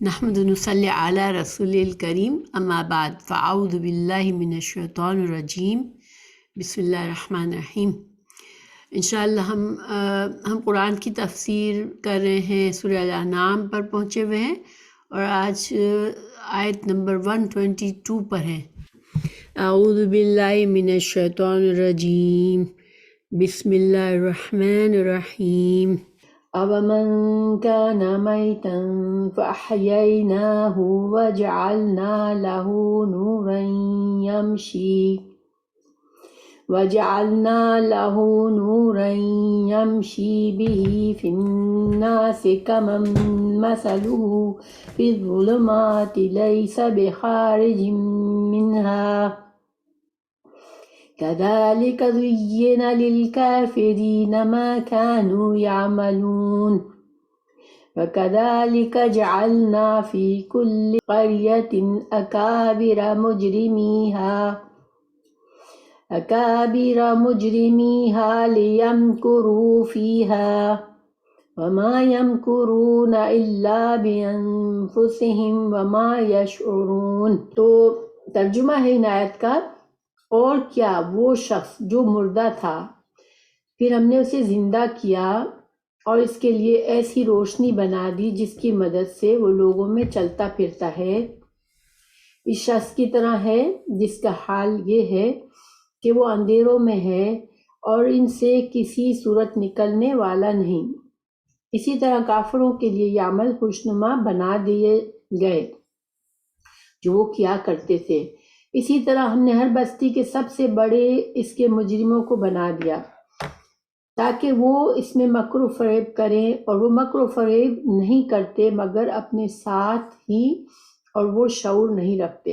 نحمد و نصلی علی رسول الکریم اما بعد فاعوذ باللہ من الشیطان الرجیم بسم اللہ الرحمن الرحیم۔ انشاءاللہ ہم قرآن کی تفسیر کر رہے ہیں، سورہ الانعام پر پہنچے ہوئے ہیں اور آج آیت نمبر 122 پر ہے۔ اعوذ باللہ من الشیطان الرجیم بسم اللہ الرحمن الرحیم۔ أَوَمَنْ كَانَ مَيْتًا فَأَحْيَيْنَاهُ وَجَعَلْنَا لَهُ نُورًا يَمْشِي بِهِ فِي النَّاسِ كَمَنْ مَثَلُهُ فِي الظُّلُمَاتِ لَيْسَ بِخَارِجٍ مِنْهَا كذلك زين للكافرين ما كانوا يعملون وكذلك جعلنا في كل قرية أكابر مجرميها ليمكروا فيها وما يمكرون إلا بأنفسهم وما يشعرون۔ تو ترجمہ ہے ان آیت کا، اور کیا وہ شخص جو مردہ تھا پھر ہم نے اسے زندہ کیا اور اس کے لیے ایسی روشنی بنا دی جس کی مدد سے وہ لوگوں میں چلتا پھرتا ہے، اس شخص کی طرح ہے جس کا حال یہ ہے کہ وہ اندھیروں میں ہے اور ان سے کسی صورت نکلنے والا نہیں۔ اسی طرح کافروں کے لیے یہ عمل خوشنما بنا دیے گئے جو وہ کیا کرتے تھے۔ اسی طرح ہم نے ہر بستی کے سب سے بڑے اس کے مجرموں کو بنا دیا تاکہ وہ اس میں مکر و فریب کریں، اور وہ مکر و فریب نہیں کرتے مگر اپنے ساتھ ہی، اور وہ شعور نہیں رکھتے۔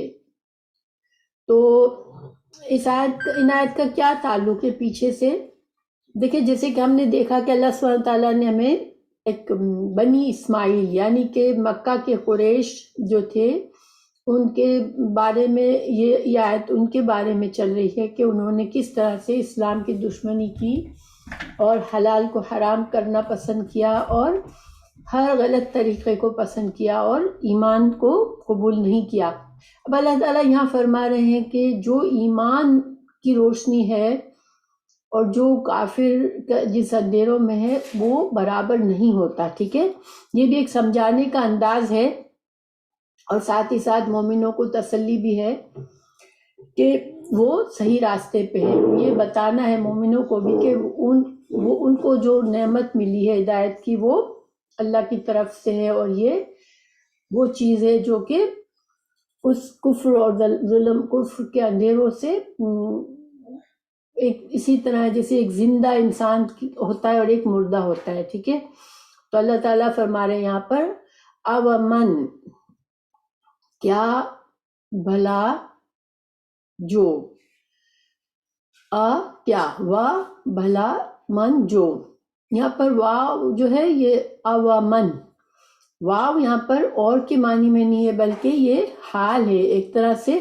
تو ان آیت کا کیا تعلق ہے پیچھے سے؟ دیکھیں، جیسے کہ ہم نے دیکھا کہ اللہ سبحانہ تعالیٰ نے ہمیں ایک بنی اسماعیل یعنی کہ مکہ کے قریش جو تھے ان کے بارے میں یہ آیت ان کے بارے میں چل رہی ہے کہ انہوں نے کس طرح سے اسلام کی دشمنی کی اور حلال کو حرام کرنا پسند کیا اور ہر غلط طریقے کو پسند کیا اور ایمان کو قبول نہیں کیا۔ اب اللہ تعالیٰ یہاں فرما رہے ہیں کہ جو ایمان کی روشنی ہے اور جو کافر جس اندھیروں میں ہے وہ برابر نہیں ہوتا، ٹھیک ہے؟ یہ بھی ایک سمجھانے کا انداز ہے اور ساتھ ہی ساتھ مومنوں کو تسلی بھی ہے کہ وہ صحیح راستے پہ ہے۔ یہ بتانا ہے مومنوں کو بھی کہ ان کو جو نعمت ملی ہے ہدایت کی وہ اللہ کی طرف سے ہے، اور یہ وہ چیز ہے جو کہ اس کفر اور ظلم کفر کے اندھیروں سے ایک اسی طرح جیسے ایک زندہ انسان ہوتا ہے اور ایک مردہ ہوتا ہے، ٹھیک ہے؟ تو اللہ تعالیٰ فرما رہے ہیں یہاں پر اومن، کیا بھلا جو، کیا و بھلا من جو، یہاں پر واو جو ہے یہ اومن، واو یہاں پر اور کے معنی میں نہیں ہے بلکہ یہ حال ہے ایک طرح سے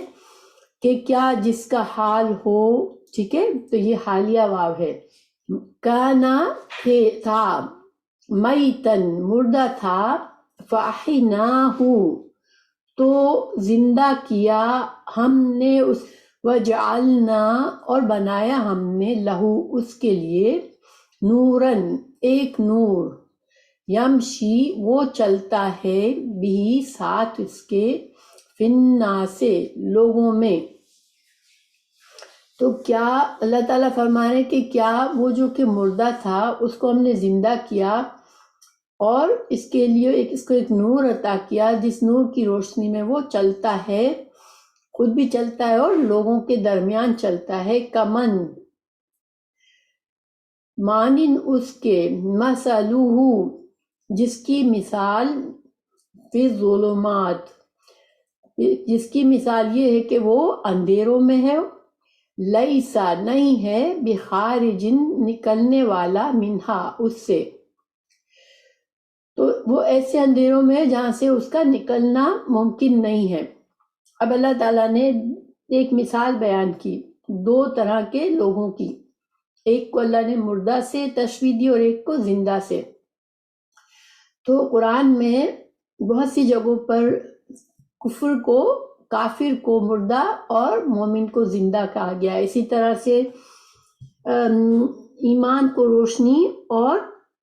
کہ کیا جس کا حال ہو، ٹھیک ہے؟ تو یہ حالیہ واو ہے۔ کانا تھا، میتن مردہ تھا، فاحیناہ تو زندہ کیا ہم نے اس، وجعلنا اور بنایا ہم نے لہو اس کے لیے، نورن ایک نور، یمشی وہ چلتا ہے، بھی ساتھ اس کے، فی الناس لوگوں میں۔ تو کیا اللہ تعالیٰ فرما رہے کہ کیا وہ جو کہ مردہ تھا اس کو ہم نے زندہ کیا اور اس کے لیے اس کو ایک نور عطا کیا جس نور کی روشنی میں وہ چلتا ہے، خود بھی چلتا ہے اور لوگوں کے درمیان چلتا ہے، کمن مانند اس کے، مثلہ جس کی مثال، فی الظلمات جس کی مثال یہ ہے کہ وہ اندھیروں میں ہے، لیسا نہیں ہے، بخارجن نکلنے والا، منہا اس سے، تو وہ ایسے اندھیروں میں ہے جہاں سے اس کا نکلنا ممکن نہیں ہے۔ اب اللہ تعالیٰ نے ایک مثال بیان کی دو طرح کے لوگوں کی، ایک کو اللہ نے مردہ سے تشبیہ دی اور ایک کو زندہ سے۔ تو قرآن میں بہت سی جگہوں پر کفر کو، کافر کو مردہ اور مومن کو زندہ کہا گیا ہے. اسی طرح سے ایمان کو روشنی اور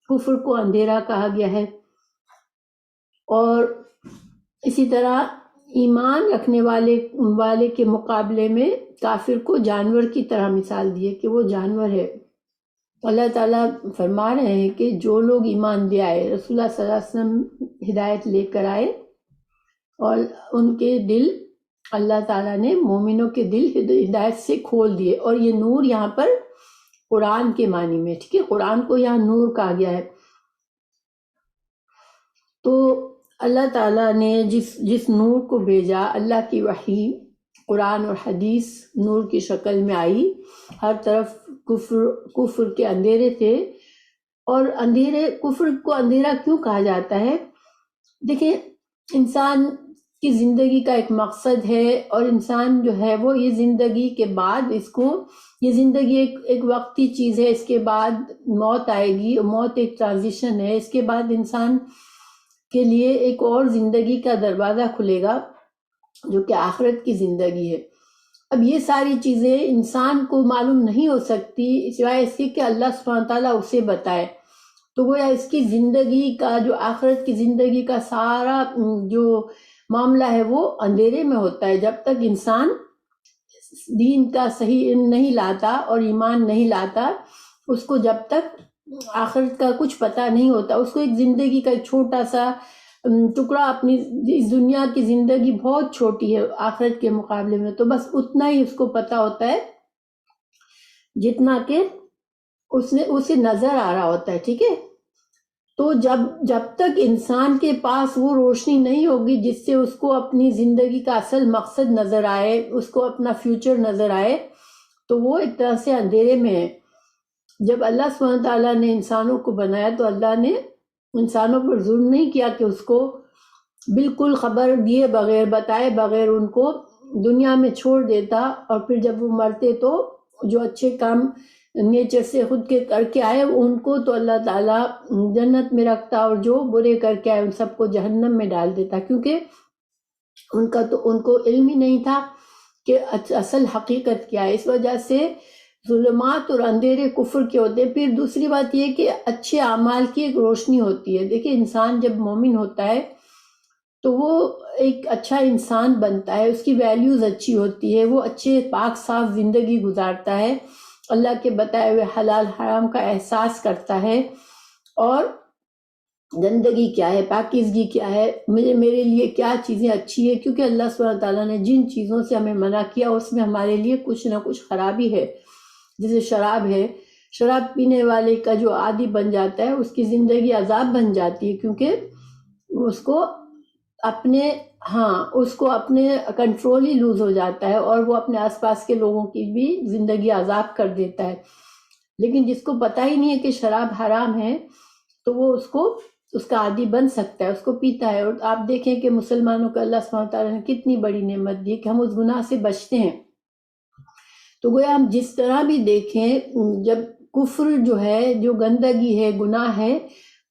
کفر کو اندھیرا کہا گیا ہے. اور اسی طرح ایمان رکھنے والے کے مقابلے میں کافر کو جانور کی طرح مثال دی ہے کہ وہ جانور ہے. اللہ تعالیٰ فرما رہے ہیں کہ جو لوگ ایمان لے آئے، رسول اللہ صلی اللہ علیہ وسلم ہدایت لے کر آئے اور ان کے دل، اللہ تعالیٰ نے مومنوں کے دل ہدایت سے کھول دیے. اور یہ نور یہاں پر قرآن کے معنی میں، ٹھیک ہے، قرآن کو یہاں نور کہا گیا ہے. تو اللہ تعالیٰ نے جس نور کو بھیجا، اللہ کی وحی قرآن اور حدیث نور کی شکل میں آئی. ہر طرف کفر کے اندھیرے تھے. اور کفر کو اندھیرا کیوں کہا جاتا ہے؟ دیکھیں، انسان کی زندگی کا ایک مقصد ہے، اور انسان جو ہے وہ یہ زندگی کے بعد یہ زندگی ایک وقتی چیز ہے. اس کے بعد موت آئے گی، موت ایک ٹرانزیشن ہے. اس کے بعد انسان کے لیے ایک اور زندگی کا دروازہ کھلے گا جو کہ آخرت کی زندگی ہے. اب یہ ساری چیزیں انسان کو معلوم نہیں ہو سکتی سوائے اس کے کہ اللہ سبحانہ تعالیٰ اسے بتائے. تو گویا اس کی زندگی کا، جو آخرت کی زندگی کا سارا جو معاملہ ہے وہ اندھیرے میں ہوتا ہے. جب تک انسان دین کا صحیح علم نہیں لاتا اور ایمان نہیں لاتا، اس کو جب تک آخرت کا کچھ پتہ نہیں ہوتا. اس کو ایک زندگی کا ایک چھوٹا سا ٹکڑا، اپنی اس دنیا کی زندگی بہت چھوٹی ہے آخرت کے مقابلے میں، تو بس اتنا ہی اس کو پتہ ہوتا ہے جتنا کہ اسے نظر آ رہا ہوتا ہے. ٹھیک ہے، تو جب تک انسان کے پاس وہ روشنی نہیں ہوگی جس سے اس کو اپنی زندگی کا اصل مقصد نظر آئے، اس کو اپنا فیوچر نظر آئے، تو وہ ایک طرح سے اندھیرے میں ہے. جب اللہ سبحانہ تعالیٰ نے انسانوں کو بنایا تو اللہ نے انسانوں پر ظلم نہیں کیا کہ اس کو بالکل خبر دیے بغیر، بتائے بغیر ان کو دنیا میں چھوڑ دیتا، اور پھر جب وہ مرتے تو جو اچھے کام نیچر سے خود کے کر کے آئے ان کو تو اللہ تعالیٰ جنت میں رکھتا، اور جو برے کر کے آئے ان سب کو جہنم میں ڈال دیتا، کیونکہ ان کو علم ہی نہیں تھا کہ اصل حقیقت کیا ہے. اس وجہ سے ظلمات اور اندھیرے کفر کے ہوتے ہیں. پھر دوسری بات یہ کہ اچھے اعمال کی ایک روشنی ہوتی ہے. دیکھیں، انسان جب مومن ہوتا ہے تو وہ ایک اچھا انسان بنتا ہے، اس کی ویلیوز اچھی ہوتی ہے، وہ اچھے پاک صاف زندگی گزارتا ہے، اللہ کے بتائے ہوئے حلال حرام کا احساس کرتا ہے، اور گندگی کیا ہے، پاکیزگی کیا ہے، میرے لیے کیا چیزیں اچھی ہے، کیونکہ اللہ سبحانہ تعالیٰ نے جن چیزوں سے ہمیں منع کیا اس میں ہمارے لیے کچھ نہ کچھ خرابی ہے. جیسے شراب ہے، شراب پینے والے کا جو عادی بن جاتا ہے اس کی زندگی عذاب بن جاتی ہے، کیونکہ اس کو اپنے کنٹرول ہی لوز ہو جاتا ہے، اور وہ اپنے آس پاس کے لوگوں کی بھی زندگی عذاب کر دیتا ہے. لیکن جس کو پتہ ہی نہیں ہے کہ شراب حرام ہے تو وہ اس کا عادی بن سکتا ہے، اس کو پیتا ہے. اور آپ دیکھیں کہ مسلمانوں کو اللہ سبحانہ تعالیٰ نے کتنی بڑی نعمت دی کہ ہم اس گناہ سے بچتے ہیں. تو گویا ہم جس طرح بھی دیکھیں، جب کفر جو ہے، جو گندگی ہے، گناہ ہے،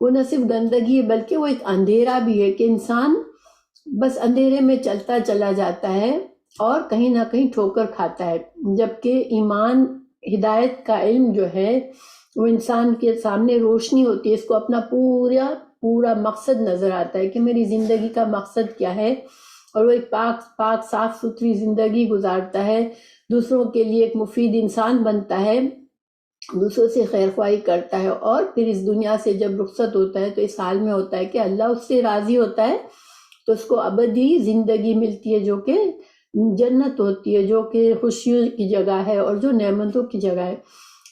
وہ نہ صرف گندگی ہے بلکہ وہ ایک اندھیرا بھی ہے کہ انسان بس اندھیرے میں چلتا چلا جاتا ہے اور کہیں نہ کہیں ٹھوکر کھاتا ہے. جبکہ ایمان، ہدایت کا علم جو ہے وہ انسان کے سامنے روشنی ہوتی ہے، اس کو اپنا پورا مقصد نظر آتا ہے کہ میری زندگی کا مقصد کیا ہے، اور وہ ایک پاک صاف ستھری زندگی گزارتا ہے، دوسروں کے لیے ایک مفید انسان بنتا ہے، دوسروں سے خیر خواہی کرتا ہے، اور پھر اس دنیا سے جب رخصت ہوتا ہے تو اس حال میں ہوتا ہے کہ اللہ اس سے راضی ہوتا ہے، تو اس کو ابدی زندگی ملتی ہے جو کہ جنت ہوتی ہے، جو کہ خوشیوں کی جگہ ہے اور جو نعمتوں کی جگہ ہے.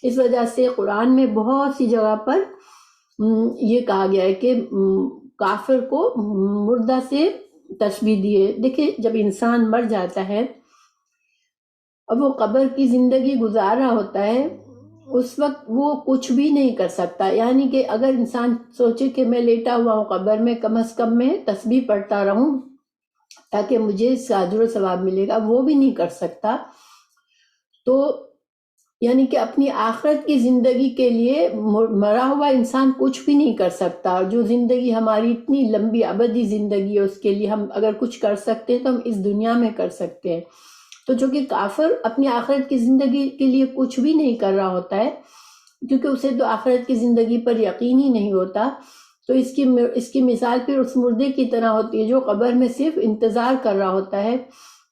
اس وجہ سے قرآن میں بہت سی جگہ پر یہ کہا گیا ہے کہ کافر کو مردہ سے تشبیہ دی ہے. دیکھیں، جب انسان مر جاتا ہے اب وہ قبر کی زندگی گزار رہا ہوتا ہے، اس وقت وہ کچھ بھی نہیں کر سکتا. یعنی کہ اگر انسان سوچے کہ میں لیٹا ہوا ہوں قبر میں، کم از کم میں تسبیح پڑھتا رہوں تاکہ مجھے اس کا اجر و ثواب ملے گا، وہ بھی نہیں کر سکتا. تو یعنی کہ اپنی آخرت کی زندگی کے لیے مرا ہوا انسان کچھ بھی نہیں کر سکتا. جو زندگی ہماری اتنی لمبی ابدی زندگی ہے اس کے لیے ہم اگر کچھ کر سکتے ہیں تو ہم اس دنیا میں کر سکتے ہیں. تو جو کہ کافر اپنی آخرت کی زندگی کے لیے کچھ بھی نہیں کر رہا ہوتا ہے کیونکہ اسے تو آخرت کی زندگی پر یقین ہی نہیں ہوتا. تو اس کی مثال پھر اس مردے کی طرح ہوتی ہے جو قبر میں صرف انتظار کر رہا ہوتا ہے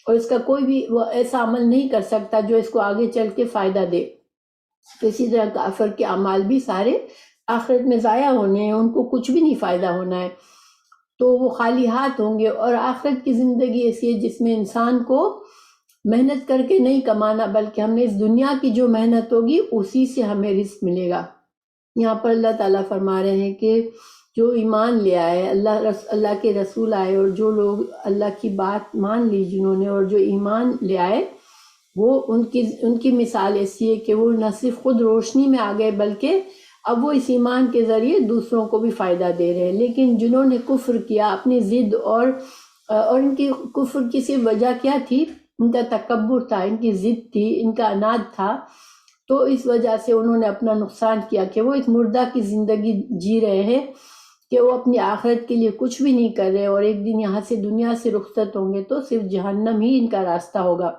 اور اس کا کوئی بھی وہ ایسا عمل نہیں کر سکتا جو اس کو آگے چل کے فائدہ دے. تو اسی طرح کافر کے اعمال بھی سارے آخرت میں ضائع ہونے ہیں، ان کو کچھ بھی نہیں فائدہ ہونا ہے، تو وہ خالی ہاتھ ہوں گے. اور آخرت کی زندگی ایسی ہے جس میں انسان کو محنت کر کے نہیں کمانا بلکہ ہم نے اس دنیا کی جو محنت ہوگی اسی سے ہمیں رزق ملے گا. یہاں پر اللہ تعالیٰ فرما رہے ہیں کہ جو ایمان لے آئے، اللہ کے رسول آئے اور جو لوگ اللہ کی بات مان لی جنہوں نے اور جو ایمان لے آئے، وہ ان کی مثال ایسی ہے کہ وہ نہ صرف خود روشنی میں آ گئے بلکہ اب وہ اس ایمان کے ذریعے دوسروں کو بھی فائدہ دے رہے ہیں. لیکن جنہوں نے کفر کیا، اپنی ضد اور ان کی کفر کی صرف وجہ کیا تھی؟ ان کا تکبر تھا، ان کی ضد تھی، ان کا عناد تھا. تو اس وجہ سے انہوں نے اپنا نقصان کیا کہ وہ ایک مردہ کی زندگی جی رہے ہیں کہ وہ اپنی آخرت کے لیے کچھ بھی نہیں کر رہے اور ایک دن یہاں سے دنیا سے رخصت ہوں گے تو صرف جہنم ہی ان کا راستہ ہوگا.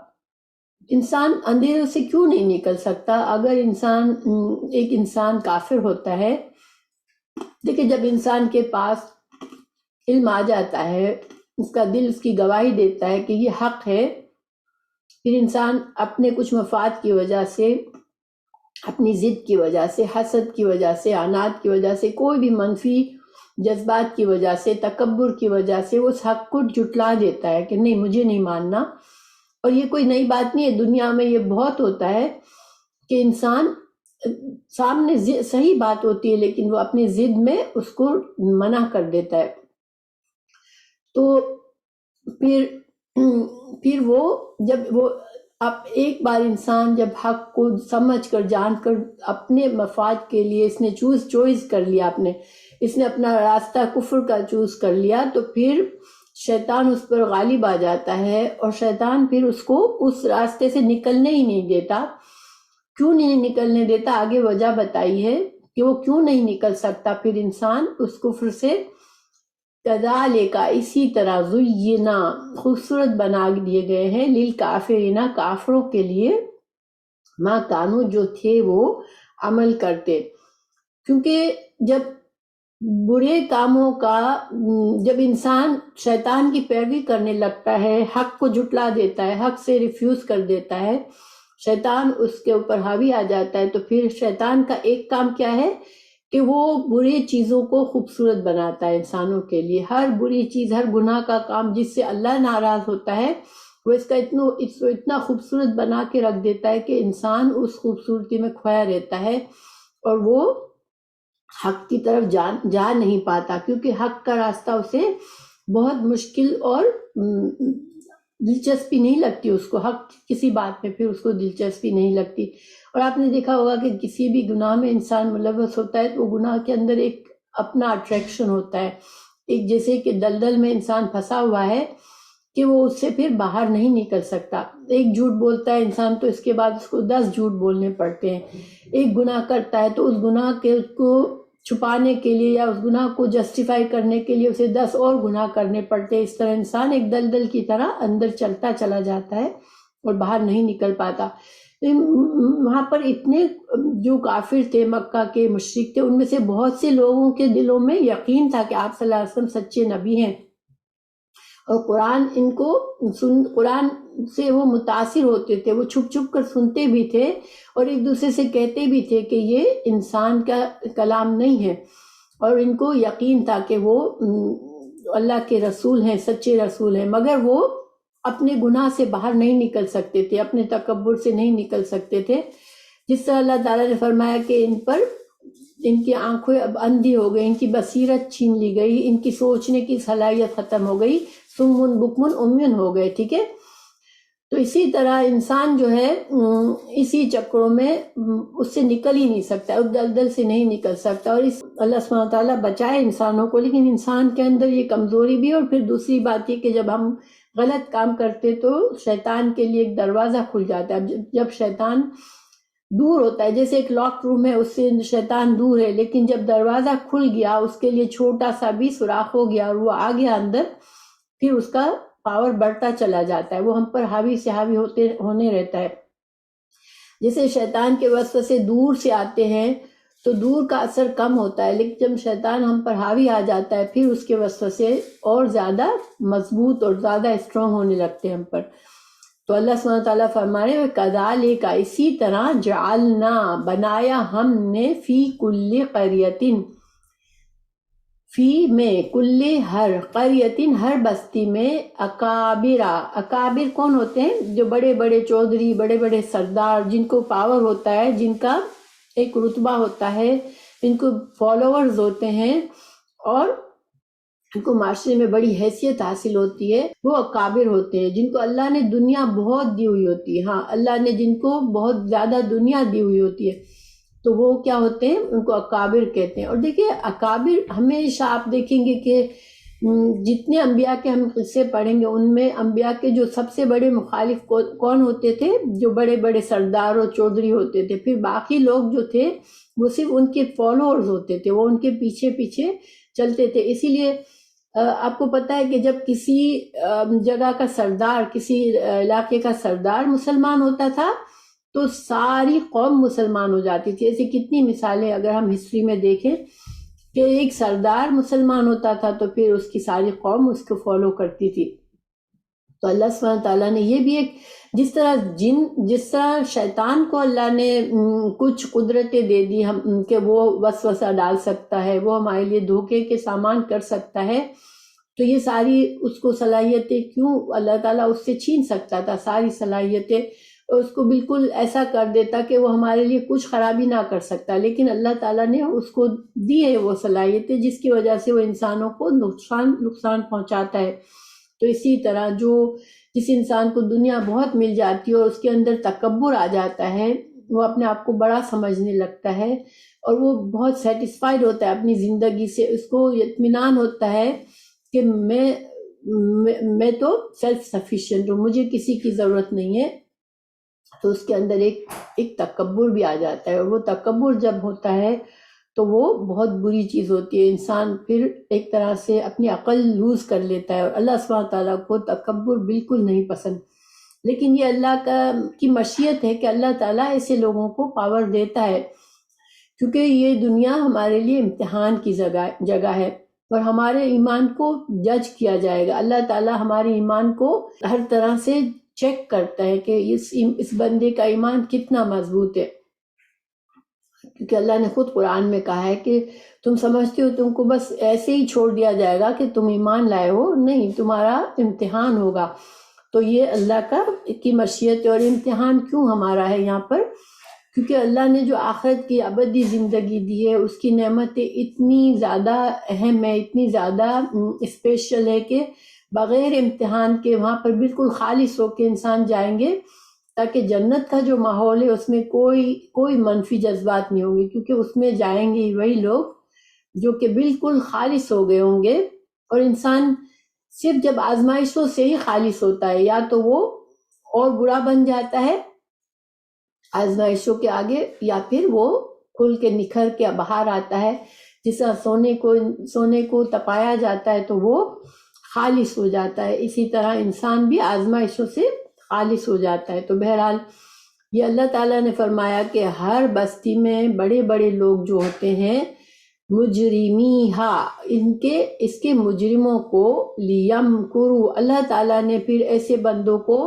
انسان اندھیروں سے کیوں نہیں نکل سکتا؟ اگر ایک انسان کافر ہوتا ہے، دیکھیں جب انسان کے پاس علم آ جاتا ہے، اس کا دل اس کی گواہی دیتا ہے کہ یہ حق ہے، پھر انسان اپنے کچھ مفاد کی وجہ سے، اپنی ضد کی وجہ سے، حسد کی وجہ سے، عناد کی وجہ سے، کوئی بھی منفی جذبات کی وجہ سے، تکبر کی وجہ سے وہ اس حق کو جھٹلا دیتا ہے کہ نہیں مجھے نہیں ماننا. اور یہ کوئی نئی بات نہیں ہے، دنیا میں یہ بہت ہوتا ہے کہ انسان سامنے صحیح بات ہوتی ہے لیکن وہ اپنی ضد میں اس کو منع کر دیتا ہے. تو پھر وہ جب وہ اب ایک بار انسان جب حق کو سمجھ کر جان کر اپنے مفاد کے لیے اس نے چوائس کر لیا، اس نے اپنا راستہ کفر کا چوز کر لیا، تو پھر شیطان اس پر غالب آ جاتا ہے اور شیطان پھر اس کو اس راستے سے نکلنے ہی نہیں دیتا. کیوں نہیں نکلنے دیتا؟ آگے وجہ بتائی ہے کہ وہ کیوں نہیں نکل سکتا. پھر انسان اس کفر سے کذالک اسی طرح زینا خوبصورت بنا دیے گئے ہیں للکافرین کافروں کے لیے ما کانو جو تھے وہ عمل کرتے. کیونکہ جب برے کاموں کا جب انسان شیطان کی پیروی کرنے لگتا ہے، حق کو جھٹلا دیتا ہے، حق سے ریفیوز کر دیتا ہے، شیطان اس کے اوپر حاوی آ جاتا ہے، تو پھر شیطان کا ایک کام کیا ہے کہ وہ بری چیزوں کو خوبصورت بناتا ہے انسانوں کے لیے. ہر بری چیز، ہر گناہ کا کام جس سے اللہ ناراض ہوتا ہے وہ اس کو اتنا خوبصورت بنا کے رکھ دیتا ہے کہ انسان اس خوبصورتی میں کھویا رہتا ہے اور وہ حق کی طرف جا نہیں پاتا کیونکہ حق کا راستہ اسے بہت مشکل اور دلچسپی نہیں لگتی اس کو. حق کسی بات میں پھر اس کو دلچسپی نہیں لگتی. اور آپ نے دیکھا ہوگا کہ کسی بھی گناہ میں انسان ملوث ہوتا ہے تو وہ گناہ کے اندر ایک اپنا اٹریکشن ہوتا ہے، ایک جیسے کہ دلدل میں انسان پھنسا ہوا ہے کہ وہ اس سے پھر باہر نہیں نکل سکتا. ایک جھوٹ بولتا ہے انسان تو اس کے بعد اس کو 10 جھوٹ بولنے پڑتے ہیں. ایک گناہ کرتا ہے تو اس گناہ کو چھپانے کے لیے یا اس گناہ کو جسٹیفائی کرنے کے لیے اسے 10 اور گناہ کرنے پڑتے ہیں. اس طرح انسان ایک دلدل کی طرح اندر چلتا چلا جاتا ہے اور باہر نہیں نکل پاتا. وہاں پر اتنے جو کافر تھے، مکہ کے مشرک تھے، ان میں سے بہت سے لوگوں کے دلوں میں یقین تھا کہ آپ صلی اللہ علیہ وسلم سچے نبی ہیں اور قرآن سے وہ متاثر ہوتے تھے، وہ چھپ چھپ کر سنتے بھی تھے اور ایک دوسرے سے کہتے بھی تھے کہ یہ انسان کا کلام نہیں ہے. اور ان کو یقین تھا کہ وہ اللہ کے رسول ہیں، سچے رسول ہیں، مگر وہ اپنے گناہ سے باہر نہیں نکل سکتے تھے، اپنے تکبر سے نہیں نکل سکتے تھے. جس طرح اللہ تعالیٰ نے فرمایا کہ ان کی آنکھیں اب اندھی ہو گئی، ان کی بصیرت چھین لی گئی، ان کی سوچنے کی صلاحیت ختم ہو گئی، سمن بکمن عمیون ہو گئے. ٹھیک ہے، تو اسی طرح انسان جو ہے اسی چکروں میں اس سے نکل ہی نہیں سکتا، اس دلدل سے نہیں نکل سکتا. اور اللہ سبحانہ وتعالیٰ بچائے انسانوں کو، لیکن انسان کے اندر یہ کمزوری بھی ہے. اور پھر دوسری بات یہ کہ جب ہم غلط کام کرتے تو شیطان کے لیے ایک دروازہ کھل جاتا ہے. جب شیطان دور ہوتا ہے، جیسے ایک لاک روم ہے اس سے شیطان دور ہے، لیکن جب دروازہ کھل گیا اس کے لیے چھوٹا سا بھی سوراخ ہو گیا اور وہ آ گیا اندر، پھر اس کا پاور بڑھتا چلا جاتا ہے، وہ ہم پر حاوی سے حاوی ہونے رہتا ہے۔ جیسے شیطان کے وسوسے دور سے آتے ہیں تو دور کا اثر کم ہوتا ہے، لیکن جب شیطان ہم پر حاوی آ جاتا ہے پھر اس کے وسوسے اور زیادہ مضبوط اور زیادہ اسٹرانگ ہونے لگتے ہیں ہم پر۔ تو اللہ سبحانہ تعالیٰ فرما رہے ہیں کذالک، اسی طرح جعلنا، بنایا ہم نے، فی کل قریۃ، فی میں، کل ہر، قریۃ ہر بستی میں، اکابرا، اکابر کون ہوتے ہیں؟ جو بڑے بڑے چودھری، بڑے بڑے سردار، جن کو پاور ہوتا ہے، جن کا ایک رتبہ ہوتا ہے، جن کو فالوورز ہوتے ہیں اور ان کو معاشرے میں بڑی حیثیت حاصل ہوتی ہے، وہ اکابر ہوتے ہیں، جن کو اللہ نے دنیا بہت دی ہوئی ہوتی ہے۔ ہاں، اللہ نے جن کو بہت زیادہ دنیا دی ہوئی ہوتی ہے تو وہ کیا ہوتے ہیں؟ ان کو اکابر کہتے ہیں۔ اور دیکھیے اکابر ہمیشہ آپ دیکھیں گے کہ جتنے انبیاء کے ہم قصے پڑھیں گے ان میں انبیاء کے جو سب سے بڑے مخالف کون ہوتے تھے؟ جو بڑے بڑے سردار اور چودھری ہوتے تھے۔ پھر باقی لوگ جو تھے وہ صرف ان کے فالوورز ہوتے تھے، وہ ان کے پیچھے پیچھے چلتے تھے۔ اسی لیے آپ کو پتہ ہے کہ جب کسی جگہ کا سردار، کسی علاقے کا سردار مسلمان ہوتا تھا تو ساری قوم مسلمان ہو جاتی تھی۔ ایسی کتنی مثالیں اگر ہم ہسٹری میں دیکھیں کہ ایک سردار مسلمان ہوتا تھا تو پھر اس کی ساری قوم اس کو فالو کرتی تھی۔ تو اللہ سبحانہ تعالیٰ نے یہ بھی ایک، جس طرح شیطان کو اللہ نے کچھ قدرتیں دے دی ہم کہ وہ وسوسہ ڈال سکتا ہے، وہ ہمارے لیے دھوکے کے سامان کر سکتا ہے، تو یہ ساری اس کو صلاحیتیں کیوں اللہ تعالیٰ اس سے چھین سکتا تھا؟ ساری صلاحیتیں اور اس کو بالکل ایسا کر دیتا کہ وہ ہمارے لیے کچھ خرابی نہ کر سکتا، لیکن اللہ تعالیٰ نے اس کو دی ہے وہ صلاحیتیں جس کی وجہ سے وہ انسانوں کو نقصان پہنچاتا ہے۔ تو اسی طرح جس انسان کو دنیا بہت مل جاتی ہے اور اس کے اندر تکبر آ جاتا ہے، وہ اپنے آپ کو بڑا سمجھنے لگتا ہے اور وہ بہت سیٹسفائیڈ ہوتا ہے اپنی زندگی سے، اس کو اطمینان ہوتا ہے کہ میں تو سیلف سفیشینٹ ہوں، مجھے کسی کی ضرورت نہیں ہے، تو اس کے اندر ایک تکبر بھی آ جاتا ہے، اور وہ تکبر جب ہوتا ہے تو وہ بہت بری چیز ہوتی ہے۔ انسان پھر ایک طرح سے اپنی عقل لوز کر لیتا ہے، اور اللہ سبحانہ تعالیٰ کو تکبر بالکل نہیں پسند۔ لیکن یہ اللہ کی مشیت ہے کہ اللہ تعالیٰ ایسے لوگوں کو پاور دیتا ہے، کیونکہ یہ دنیا ہمارے لیے امتحان کی جگہ ہے اور ہمارے ایمان کو جج کیا جائے گا۔ اللہ تعالیٰ ہمارے ایمان کو ہر طرح سے چیک کرتا ہے کہ اس بندے کا ایمان کتنا مضبوط ہے، کیونکہ اللہ نے خود قرآن میں کہا ہے کہ تم سمجھتے ہو تم کو بس ایسے ہی چھوڑ دیا جائے گا کہ تم ایمان لائے ہو، نہیں، تمہارا امتحان ہوگا۔ تو یہ اللہ کی مشیت اور امتحان کیوں ہمارا ہے یہاں پر؟ کیونکہ اللہ نے جو آخرت کی ابدی زندگی دی ہے اس کی نعمتیں اتنی زیادہ اہم ہے، اتنی زیادہ اسپیشل ہے کہ بغیر امتحان کے وہاں پر بالکل خالص ہو کے انسان جائیں گے، تاکہ جنت کا جو ماحول ہے اس میں کوئی منفی جذبات نہیں ہوں گے، کیونکہ اس میں جائیں گے وہی لوگ جو کہ بالکل خالص ہو گئے ہوں گے۔ اور انسان صرف جب آزمائشوں سے ہی خالص ہوتا ہے، یا تو وہ اور برا بن جاتا ہے آزمائشوں کے آگے، یا پھر وہ کھل کے نکھر کے باہر آتا ہے، جس طرح سونے کو تپایا جاتا ہے تو وہ خالص ہو جاتا ہے، اسی طرح انسان بھی آزمائشوں سے خالص ہو جاتا ہے۔ تو بہرحال یہ اللہ تعالیٰ نے فرمایا کہ ہر بستی میں بڑے بڑے لوگ جو ہوتے ہیں مجرمیہا، اس کے مجرموں کو، لیمکروا، اللہ تعالیٰ نے پھر ایسے بندوں کو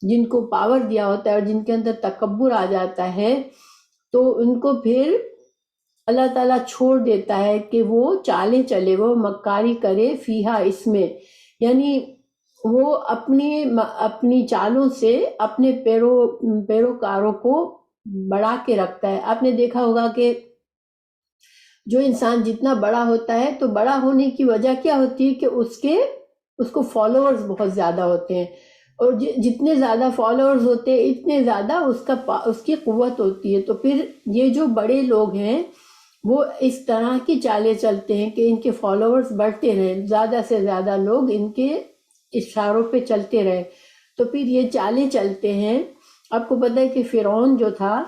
جن کو پاور دیا ہوتا ہے اور جن کے اندر تکبر آ جاتا ہے تو ان کو پھر اللہ تعالیٰ چھوڑ دیتا ہے کہ وہ چالیں چلے، وہ مکاری کرے، فیہا، اس میں، یعنی وہ اپنی چالوں سے اپنے پیروکاروں کو بڑھا کے رکھتا ہے۔ آپ نے دیکھا ہوگا کہ جو انسان جتنا بڑا ہوتا ہے تو بڑا ہونے کی وجہ کیا ہوتی ہے کہ اس کو فالوورز بہت زیادہ ہوتے ہیں، اور جتنے زیادہ فالوورز ہوتے ہیں اتنے زیادہ اس کی قوت ہوتی ہے۔ تو پھر یہ جو بڑے لوگ ہیں وہ اس طرح کی چالیں چلتے ہیں کہ ان کے فالوورز بڑھتے رہیں، زیادہ سے زیادہ لوگ ان کے اشاروں پہ چلتے رہے، تو پھر یہ چالیں چلتے ہیں۔ آپ کو پتہ ہے کہ فرعون جو تھا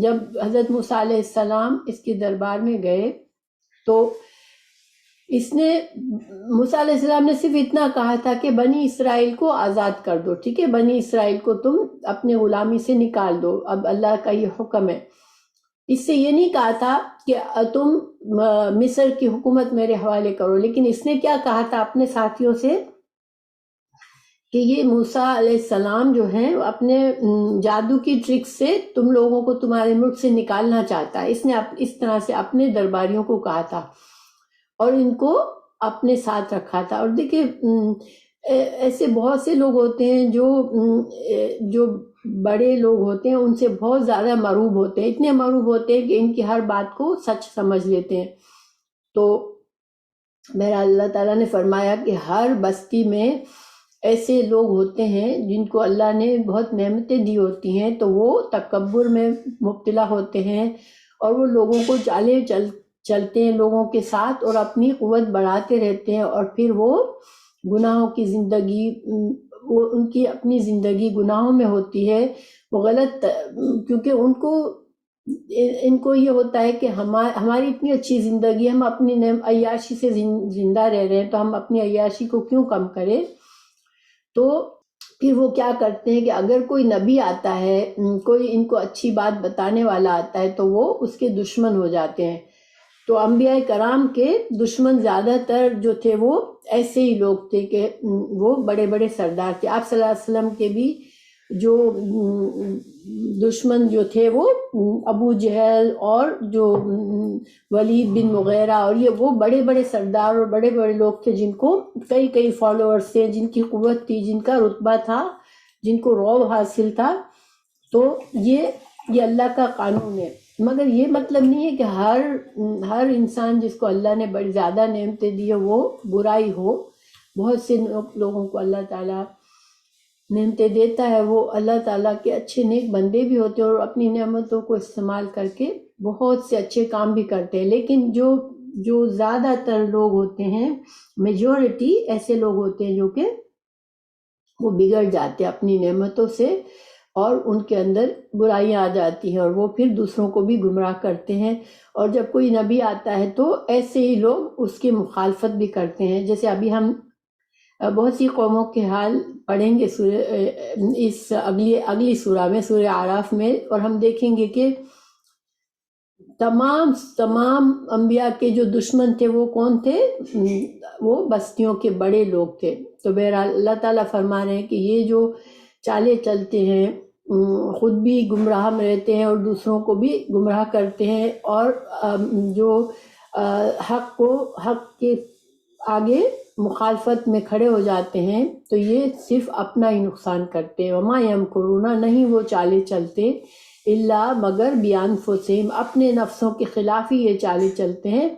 جب حضرت موسیٰ علیہ السلام اس کے دربار میں گئے تو اس نے موسیٰ علیہ السلام نے صرف اتنا کہا تھا کہ بنی اسرائیل کو آزاد کر دو، ٹھیک ہے، بنی اسرائیل کو تم اپنے غلامی سے نکال دو، اب اللہ کا یہ حکم ہے۔ اس سے یہ نہیں کہا تھا کہ تم مصر کی حکومت میرے حوالے کرو، لیکن اس نے کیا کہا تھا اپنے ساتھیوں سے کہ یہ موسیٰ علیہ السلام جو ہیں اپنے جادو کی ٹرک سے تم لوگوں کو تمہارے ملک سے نکالنا چاہتا ہے۔ اس نے اس طرح سے اپنے درباریوں کو کہا تھا اور ان کو اپنے ساتھ رکھا تھا۔ اور دیکھیں ایسے بہت سے لوگ ہوتے ہیں جو بڑے لوگ ہوتے ہیں، ان سے بہت زیادہ مروب ہوتے ہیں، اتنے مروب ہوتے ہیں کہ ان کی ہر بات کو سچ سمجھ لیتے ہیں۔ تو بہرحال اللہ تعالیٰ نے فرمایا کہ ہر بستی میں ایسے لوگ ہوتے ہیں جن کو اللہ نے بہت نعمتیں دی ہوتی ہیں، تو وہ تکبر میں مبتلا ہوتے ہیں اور وہ لوگوں کو چالے چلتے ہیں لوگوں کے ساتھ اور اپنی قوت بڑھاتے رہتے ہیں، اور پھر وہ گناہوں کی زندگی، وہ ان کی اپنی زندگی گناہوں میں ہوتی ہے، وہ غلط، کیونکہ ان کو یہ ہوتا ہے کہ ہماری اتنی اچھی زندگی، ہم اپنی عیاشی سے زندہ رہ رہے ہیں، تو ہم اپنی عیاشی کو کیوں کم کریں۔ تو پھر وہ کیا کرتے ہیں کہ اگر کوئی نبی آتا ہے، کوئی ان کو اچھی بات بتانے والا آتا ہے، تو وہ اس کے دشمن ہو جاتے ہیں۔ تو انبیاء کرام کے دشمن زیادہ تر جو تھے وہ ایسے ہی لوگ تھے کہ وہ بڑے بڑے سردار تھے۔ آپ صلی اللہ علیہ وسلم کے بھی جو دشمن جو تھے وہ ابو جہل اور جو ولید بن مغیرہ، اور یہ وہ بڑے بڑے سردار اور بڑے بڑے لوگ تھے جن کو کئی فالوورز تھے، جن کی قوت تھی، جن کا رتبہ تھا، جن کو رعب حاصل تھا۔ تو یہ اللہ کا قانون ہے، مگر یہ مطلب نہیں ہے کہ ہر انسان جس کو اللہ نے بڑی زیادہ نعمتیں دی ہے وہ برائی ہو۔ بہت سے لوگوں کو اللہ تعالیٰ نعمتیں دیتا ہے، وہ اللہ تعالیٰ کے اچھے نیک بندے بھی ہوتے ہیں اور اپنی نعمتوں کو استعمال کر کے بہت سے اچھے کام بھی کرتے ہیں، لیکن جو زیادہ تر لوگ ہوتے ہیں، میجورٹی ایسے لوگ ہوتے ہیں جو کہ وہ بگڑ جاتے ہیں اپنی نعمتوں سے، اور ان کے اندر برائیاں آ جاتی ہیں اور وہ پھر دوسروں کو بھی گمراہ کرتے ہیں۔ اور جب کوئی نبی آتا ہے تو ایسے ہی لوگ اس کی مخالفت بھی کرتے ہیں، جیسے ابھی ہم بہت سی قوموں کے حال پڑھیں گے اس اگلی سورہ میں، سورہ اعراف میں، اور ہم دیکھیں گے کہ تمام انبیاء کے جو دشمن تھے وہ کون تھے؟ وہ بستیوں کے بڑے لوگ تھے۔ تو بہرحال اللہ تعالیٰ فرما رہے ہیں کہ یہ جو چالے چلتے ہیں، خود بھی گمراہ میں رہتے ہیں اور دوسروں کو بھی گمراہ کرتے ہیں، اور جو حق کے آگے مخالفت میں کھڑے ہو جاتے ہیں، تو یہ صرف اپنا ہی نقصان کرتے ہیں۔ وما یمکرون، نہیں وہ چالے چلتے، الا مگر بانفسہم، اپنے نفسوں کے خلاف ہی یہ چالے چلتے ہیں۔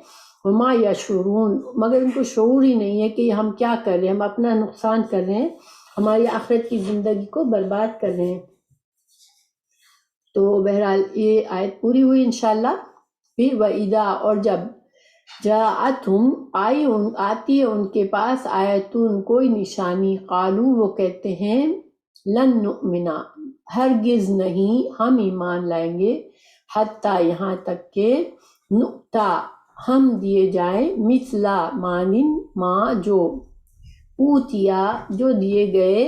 وما یشعرون، مگر ان کو شعور ہی نہیں ہے کہ ہم کیا کر رہے ہیں، ہم اپنا نقصان کر رہے ہیں، ہماری آخرت کی زندگی کو برباد کر رہے ہیں۔ تو بہرحال یہ آیت پوری ہوئی انشاءاللہ۔ پھر وَإِذَا، اور جب جاءتہم، آتی ہے ان کے پاس، آیتون، کوئی نشانی، قالو، وہ کہتے ہیں، لن نؤمنا، ہرگز نہیں ہم ایمان لائیں گے، حتیٰ، یہاں تک کہ، نؤتا، ہم دیے جائیں، مثلا، مانند ما، جو، اوتیا، جو دیے گئے،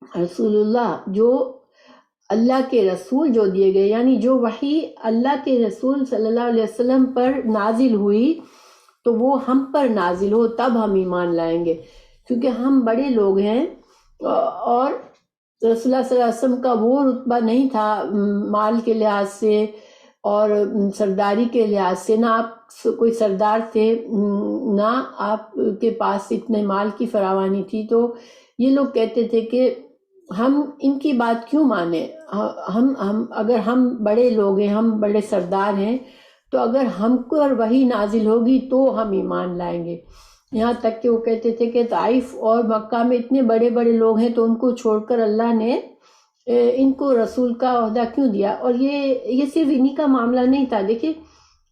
رسول اللہ، جو اللہ کے رسول جو دیے گئے، یعنی جو وحی اللہ کے رسول صلی اللہ علیہ وسلم پر نازل ہوئی تو وہ ہم پر نازل ہو، تب ہم ایمان لائیں گے، کیونکہ ہم بڑے لوگ ہیں اور رسول اللہ صلی اللہ علیہ وسلم کا وہ رتبہ نہیں تھا مال کے لحاظ سے اور سرداری کے لحاظ سے، نہ آپ کوئی سردار تھے، نہ آپ کے پاس اتنے مال کی فراوانی تھی۔ تو یہ لوگ کہتے تھے کہ ہم ان کی بات کیوں مانیں، ہم اگر ہم بڑے لوگ ہیں، ہم بڑے سردار ہیں، تو اگر ہم پر وحی نازل ہوگی تو ہم ایمان لائیں گے۔ یہاں تک کہ وہ کہتے تھے کہ طائف اور مکہ میں اتنے بڑے بڑے لوگ ہیں، تو ان کو چھوڑ کر اللہ نے ان کو رسول کا عہدہ کیوں دیا۔ اور یہ صرف انہی کا معاملہ نہیں تھا، دیکھیں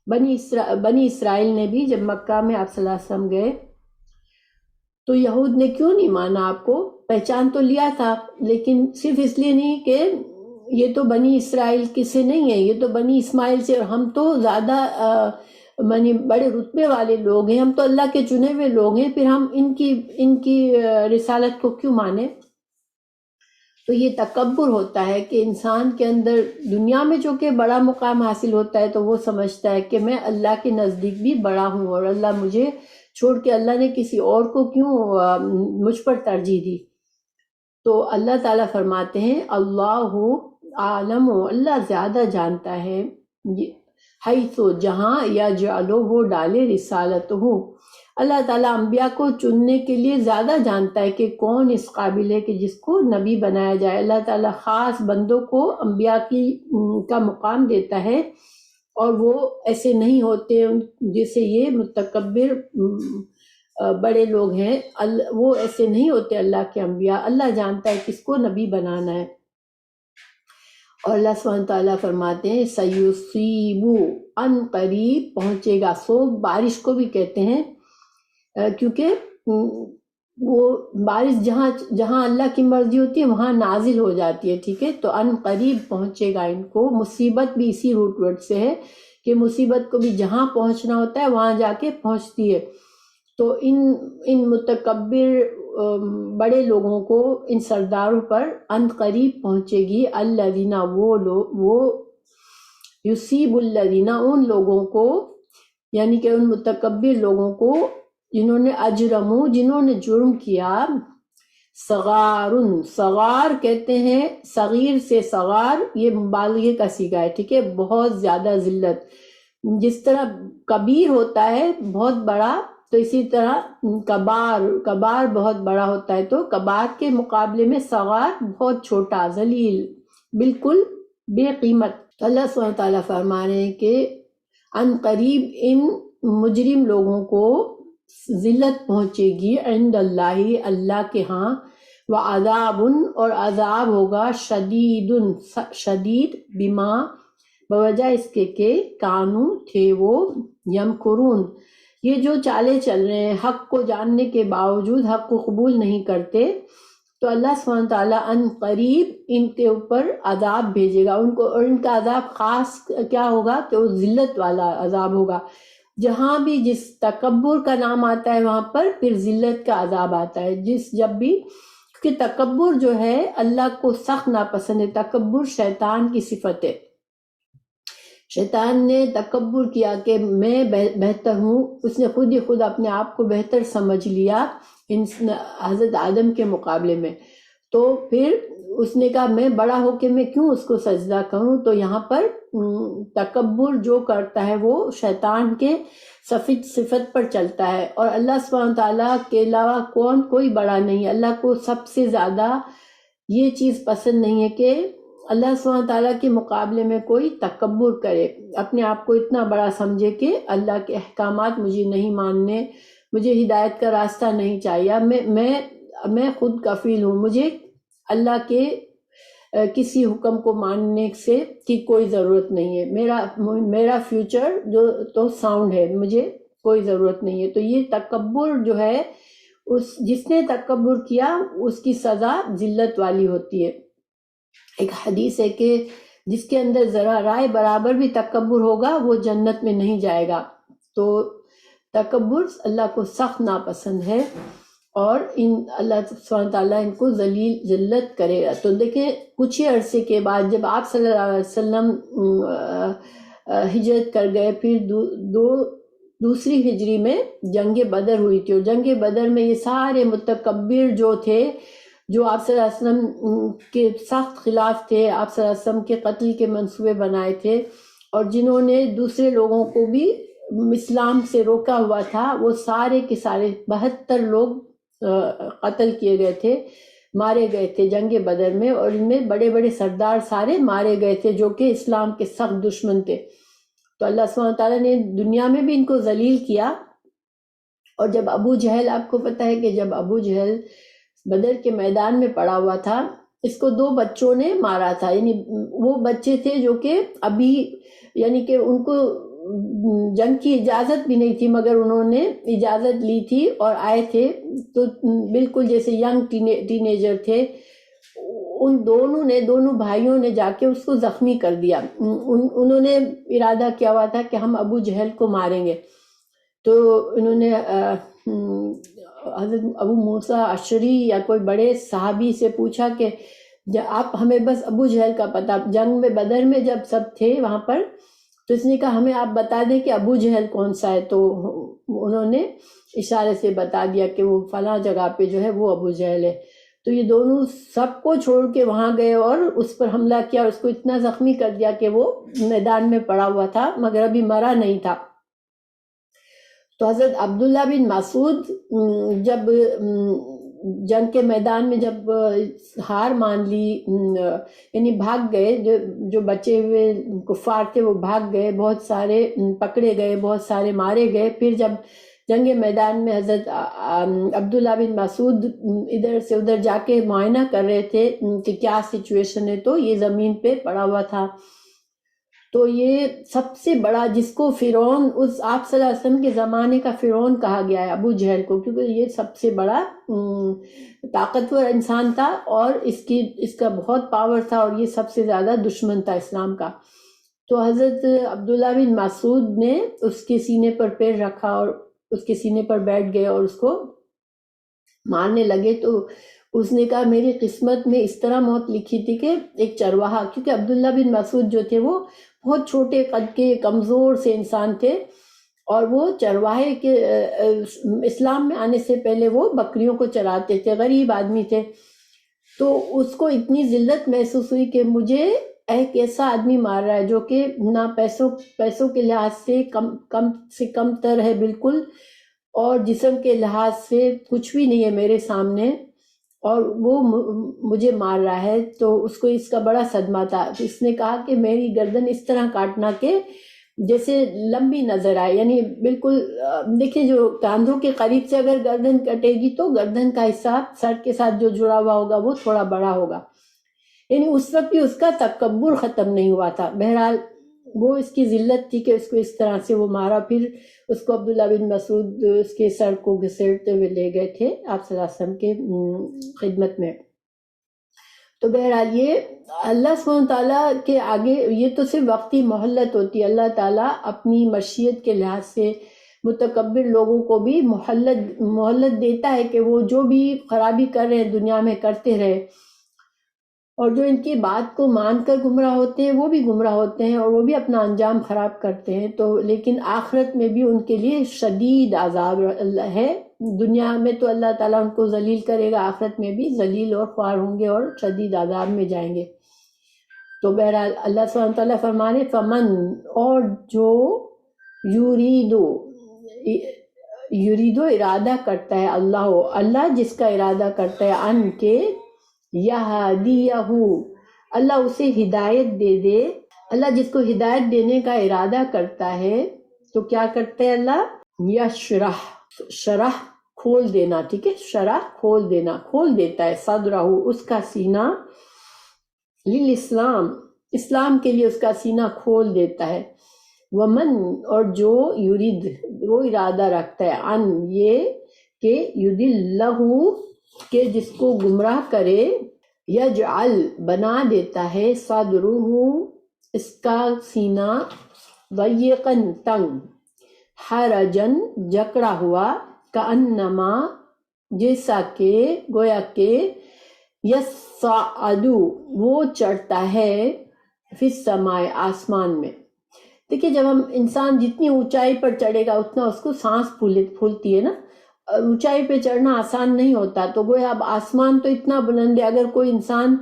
بنی اسرائیل نے بھی جب مکہ میں آپ صلی اللہ علیہ وسلم گئے تو یہود نے کیوں نہیں مانا، آپ کو پہچان تو لیا تھا، لیکن صرف اس لیے نہیں کہ یہ تو بنی اسرائیل سے نہیں ہے، یہ تو بنی اسماعیل سے، اور ہم تو زیادہ یعنی بڑے رتبے والے لوگ ہیں، ہم تو اللہ کے چنے ہوئے لوگ ہیں، پھر ہم ان کی رسالت کو کیوں مانیں؟ تو یہ تکبر ہوتا ہے کہ انسان کے اندر دنیا میں جو کہ بڑا مقام حاصل ہوتا ہے تو وہ سمجھتا ہے کہ میں اللہ کے نزدیک بھی بڑا ہوں، اور اللہ مجھے چھوڑ کے اللہ نے کسی اور کو کیوں مجھ پر ترجیح دی۔ تو اللہ تعالیٰ فرماتے ہیں اللہ عالم، اللہ زیادہ جانتا ہے، حیث جہاں یا جعلو وہ ڈالے رسالت ہو، اللہ تعالیٰ انبیاء کو چننے کے لیے زیادہ جانتا ہے کہ کون اس قابل ہے کہ جس کو نبی بنایا جائے۔ اللہ تعالیٰ خاص بندوں کو انبیاء کا مقام دیتا ہے، اور وہ ایسے نہیں ہوتے جیسے یہ متکبر بڑے لوگ ہیں، وہ ایسے نہیں ہوتے اللہ کے انبیاء۔ اللہ جانتا ہے کس کو نبی بنانا ہے۔ اور اللہ سبحانہ تعالیٰ فرماتے ہیں سیصیبو، ان قریب پہنچے گا، صوب بارش کو بھی کہتے ہیں، کیونکہ وہ بارش جہاں اللہ کی مرضی ہوتی ہے وہاں نازل ہو جاتی ہے، ٹھیک ہے، تو ان قریب پہنچے گا ان کو۔ مصیبت بھی اسی روٹ ورڈ سے ہے کہ مصیبت کو بھی جہاں پہنچنا ہوتا ہے وہاں جا کے پہنچتی ہے۔ تو ان متکبر بڑے لوگوں کو، ان سرداروں پر ان قریب پہنچے گی الذین، وہ یصیب الذین، ان لوگوں کو، یعنی کہ ان متکبر لوگوں کو جنہوں نے اجرمو، جنہوں نے جرم کیا، صغار کہتے ہیں، صغیر سے صغار یہ مبالغے کا صیغہ ہے، ٹھیک ہے، بہت زیادہ ذلت۔ جس طرح کبیر ہوتا ہے بہت بڑا، تو اسی طرح کبار بہت بڑا ہوتا ہے، تو کبار کے مقابلے میں صغار بہت چھوٹا، ذلیل، بالکل بے قیمت۔ اللہ سبحانہ تعالیٰ فرما رہے ہیں کہ ان قریب ان مجرم لوگوں کو ذلت پہنچے گی عند اللہ، اللہ کے ہاں، وعذاب، اور عذاب ہوگا شدید بما، بوجہ اس کے کہ کانو تھے وہ، یمکرون، یہ جو چالے چل رہے ہیں، حق کو جاننے کے باوجود حق کو قبول نہیں کرتے، تو اللہ سبحانہ تعالیٰ ان قریب ان کے اوپر عذاب بھیجے گا ان کو، اور ان کا عذاب خاص کیا ہوگا کہ وہ ذلت والا عذاب ہوگا۔ جہاں بھی جس تکبر کا نام آتا ہے وہاں پر پھر ذلت کا عذاب آتا ہے، جب بھی، کیونکہ تکبر جو ہے اللہ کو سخت ناپسند ہے، تکبر شیطان کی صفت ہے۔ شیطان نے تکبر کیا کہ میں بہتر ہوں، اس نے خود ہی خود اپنے آپ کو بہتر سمجھ لیا حضرت آدم کے مقابلے میں، تو پھر اس نے کہا میں بڑا ہو کے میں کیوں اس کو سجدہ کروں۔ تو یہاں پر تکبر جو کرتا ہے وہ شیطان کے صفت پر چلتا ہے، اور اللہ سبحانہ تعالیٰ کے علاوہ کوئی بڑا نہیں ہے۔ اللہ کو سب سے زیادہ یہ چیز پسند نہیں ہے کہ اللہ سبحانہ تعالیٰ کے مقابلے میں کوئی تکبر کرے، اپنے آپ کو اتنا بڑا سمجھے کہ اللہ کے احکامات مجھے نہیں ماننے، مجھے ہدایت کا راستہ نہیں چاہیے، میں خود کفیل ہوں، مجھے اللہ کے کسی حکم کو ماننے سے کی کوئی ضرورت نہیں ہے، میرا فیوچر جو تو ساؤنڈ ہے، مجھے کوئی ضرورت نہیں ہے۔ تو یہ تکبر جو ہے، جس نے تکبر کیا اس کی سزا ذلت والی ہوتی ہے۔ ایک حدیث ہے کہ جس کے اندر ذرا رائے برابر بھی تکبر ہوگا وہ جنت میں نہیں جائے گا۔ تو تکبر اللہ کو سخت ناپسند ہے، اور اللہ سبحانہ تعالیٰ ان کو ذلت کرے گا۔ تو دیکھیں کچھ ہی عرصے کے بعد جب آپ صلی اللہ علیہ وسلم ہجرت کر گئے، پھر دوسری ہجری میں جنگ بدر ہوئی تھی، اور جنگ بدر میں یہ سارے متکبر جو تھے، جو آپ صلی اللہ علیہ وسلم کے سخت خلاف تھے، آپ صلی اللہ علیہ وسلم کے قتل کے منصوبے بنائے تھے، اور جنہوں نے دوسرے لوگوں کو بھی اسلام سے روکا ہوا تھا، وہ سارے کے سارے 72 لوگ قتل کیے گئے تھے، مارے گئے تھے جنگ بدر میں، اور ان میں بڑے بڑے سردار سارے مارے گئے تھے جو کہ اسلام کے سخت دشمن تھے۔ تو اللہ سبحانہ تعالیٰ نے دنیا میں بھی ان کو ذلیل کیا، اور جب ابو جہل، آپ کو پتہ ہے کہ جب ابو جہل بدر کے میدان میں پڑا ہوا تھا، اس کو 2 بچوں نے مارا تھا، یعنی وہ بچے تھے جو کہ ابھی، یعنی کہ ان کو جنگ کی اجازت بھی نہیں تھی، مگر انہوں نے اجازت لی تھی اور آئے تھے، تو بالکل جیسے ینگ ٹین ایجر تھے، ان دونوں بھائیوں نے جا کے اس کو زخمی کر دیا. انہوں نے ارادہ کیا ہوا تھا کہ ہم ابو جہل کو ماریں گے. تو انہوں نے حضرت ابو موسیٰ اشعری یا کوئی بڑے صحابی سے پوچھا کہ آپ ہمیں بس ابو جہل کا پتہ، جنگ میں بدر میں جب سب تھے وہاں پر تو اس نے کہا ہمیں آپ بتا دیں کہ ابو جہل کون سا ہے. تو انہوں نے اشارے سے بتا دیا کہ وہ فلاں جگہ پہ جو ہے وہ ابو جہل ہے. تو یہ دونوں سب کو چھوڑ کے وہاں گئے اور اس پر حملہ کیا اور اس کو اتنا زخمی کر دیا کہ وہ میدان میں پڑا ہوا تھا مگر ابھی مرا نہیں تھا. تو حضرت عبداللہ بن مسعود جب جنگ کے میدان میں جب ہار مان لی، یعنی بھاگ گئے، جو بچے ہوئے کفار تھے وہ بھاگ گئے، بہت سارے پکڑے گئے، بہت سارے مارے گئے. پھر جب جنگ میدان میں حضرت عبداللہ بن مسعود ادھر سے ادھر جا کے معائنہ کر رہے تھے کہ کیا سچویشن ہے، تو یہ زمین پہ پڑا ہوا تھا. تو یہ سب سے بڑا جس کو فرعون، اس آپ صلی اللہ علیہ وسلم کے زمانے کا فرعون کہا گیا ہے ابو جہل کو، کیونکہ یہ سب سے بڑا طاقتور انسان تھا اور اس کا بہت پاور تھا اور یہ سب سے زیادہ دشمن تھا اسلام کا. تو حضرت عبداللہ بن مسعود نے اس کے سینے پر پیر رکھا اور اس کے سینے پر بیٹھ گئے اور اس کو مارنے لگے. تو اس نے کہا میری قسمت میں اس طرح موت لکھی تھی کہ ایک چرواہا، کیونکہ عبداللہ بن مسعود جو تھے وہ بہت چھوٹے قد کے کمزور سے انسان تھے اور وہ چرواہے کے اسلام میں آنے سے پہلے وہ بکریوں کو چراتے تھے، غریب آدمی تھے. تو اس کو اتنی ذلت محسوس ہوئی کہ مجھے ایک ایسا آدمی مار رہا ہے جو کہ نہ پیسوں کے لحاظ سے کم تر ہے بالکل، اور جسم کے لحاظ سے کچھ بھی نہیں ہے میرے سامنے، اور وہ مجھے مار رہا ہے. تو اس کو اس کا بڑا صدمہ تھا. تو اس نے کہا کہ میری گردن اس طرح کاٹنا کہ جیسے لمبی نظر آئے، یعنی بالکل دیکھیں جو کاندھوں کے قریب سے اگر گردن کٹے گی تو گردن کا حصہ سر کے ساتھ جو جڑا ہوا ہوگا وہ تھوڑا بڑا ہوگا. یعنی اس وقت بھی اس کا تکبر ختم نہیں ہوا تھا. بہرحال وہ اس کی ذلت تھی کہ اس کو اس طرح سے وہ مارا. پھر اس کو عبداللہ بن مسعود اس کے سر کو گھسیٹتے ہوئے لے گئے تھے آپ صلی اللہ علیہ وسلم کے خدمت میں. تو بہرحال یہ اللہ سبحانہ تعالیٰ کے آگے یہ تو صرف وقتی مہلت ہوتی ہے. اللہ تعالیٰ اپنی مشیت کے لحاظ سے متکبر لوگوں کو بھی مہلت دیتا ہے کہ وہ جو بھی خرابی کر رہے ہیں دنیا میں کرتے رہے، اور جو ان کی بات کو مان کر گمراہ ہوتے ہیں وہ بھی گمراہ ہوتے ہیں اور وہ بھی اپنا انجام خراب کرتے ہیں. تو لیکن آخرت میں بھی ان کے لیے شدید عذاب ہے. دنیا میں تو اللہ تعالیٰ ان کو ذلیل کرے گا، آخرت میں بھی ذلیل اور خوار ہوں گے اور شدید عذاب میں جائیں گے. تو بہرحال اللہ سبحانہ تعالیٰ فرمانے فمن، اور جو یریدو ارادہ کرتا ہے اللہ جس کا ارادہ کرتا ہے ان کے یہدیہ، اللہ اسے ہدایت دے. اللہ جس کو ہدایت دینے کا ارادہ کرتا ہے تو کیا کرتا ہے اللہ؟ شرح کھول دینا، ٹھیک ہے، شرح کھول دیتا ہے، صدرہ اس کا سینہ، للاسلام اسلام کے لیے اس کا سینہ کھول دیتا ہے. ومن، اور جو یرید وہ ارادہ رکھتا ہے ان یہ کہ یضلہ کہ جس کو گمراہ کرے، یجعل بنا دیتا ہے صدرہ اس کا سینہ، ضیقاً تنگ، حرجاً جکڑا ہوا، کأنما جیسا کہ گویا کہ یصعد وہ چڑھتا ہے فی السماء آسمان میں. دیکھیے جب ہم انسان جتنی اونچائی پر چڑھے گا اتنا اس کو سانس پھولتی ہے نا، اونچائی پہ چڑھنا آسان نہیں ہوتا. تو گویا اب آسمان تو اتنا بلند ہے، اگر کوئی انسان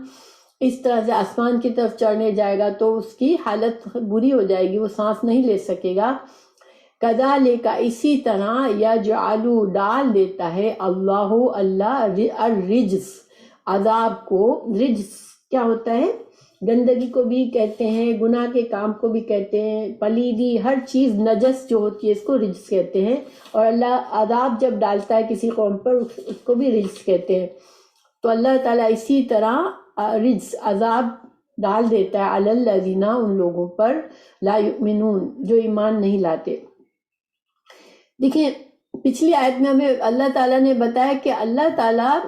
اس طرح سے آسمان کی طرف چڑھنے جائے گا تو اس کی حالت بری ہو جائے گی، وہ سانس نہیں لے سکے گا. کذالک اسی طرح یجعل ڈال دیتا ہے اللہ الرجس عذاب کو. رجس کیا ہوتا ہے؟ گندگی کو بھی کہتے ہیں، گناہ کے کام کو بھی کہتے ہیں، پلیدی ہر چیز نجس جو ہوتی ہے اس کو رجس کہتے ہیں. اور اللہ عذاب جب ڈالتا ہے کسی قوم پر اس کو بھی رجس کہتے ہیں. تو اللہ تعالیٰ اسی طرح رجس عذاب ڈال دیتا ہے علی الذین ان لوگوں پر لا یؤمنون جو ایمان نہیں لاتے. دیکھیں پچھلی آیت میں ہمیں اللہ تعالیٰ نے بتایا کہ اللہ تعالیٰ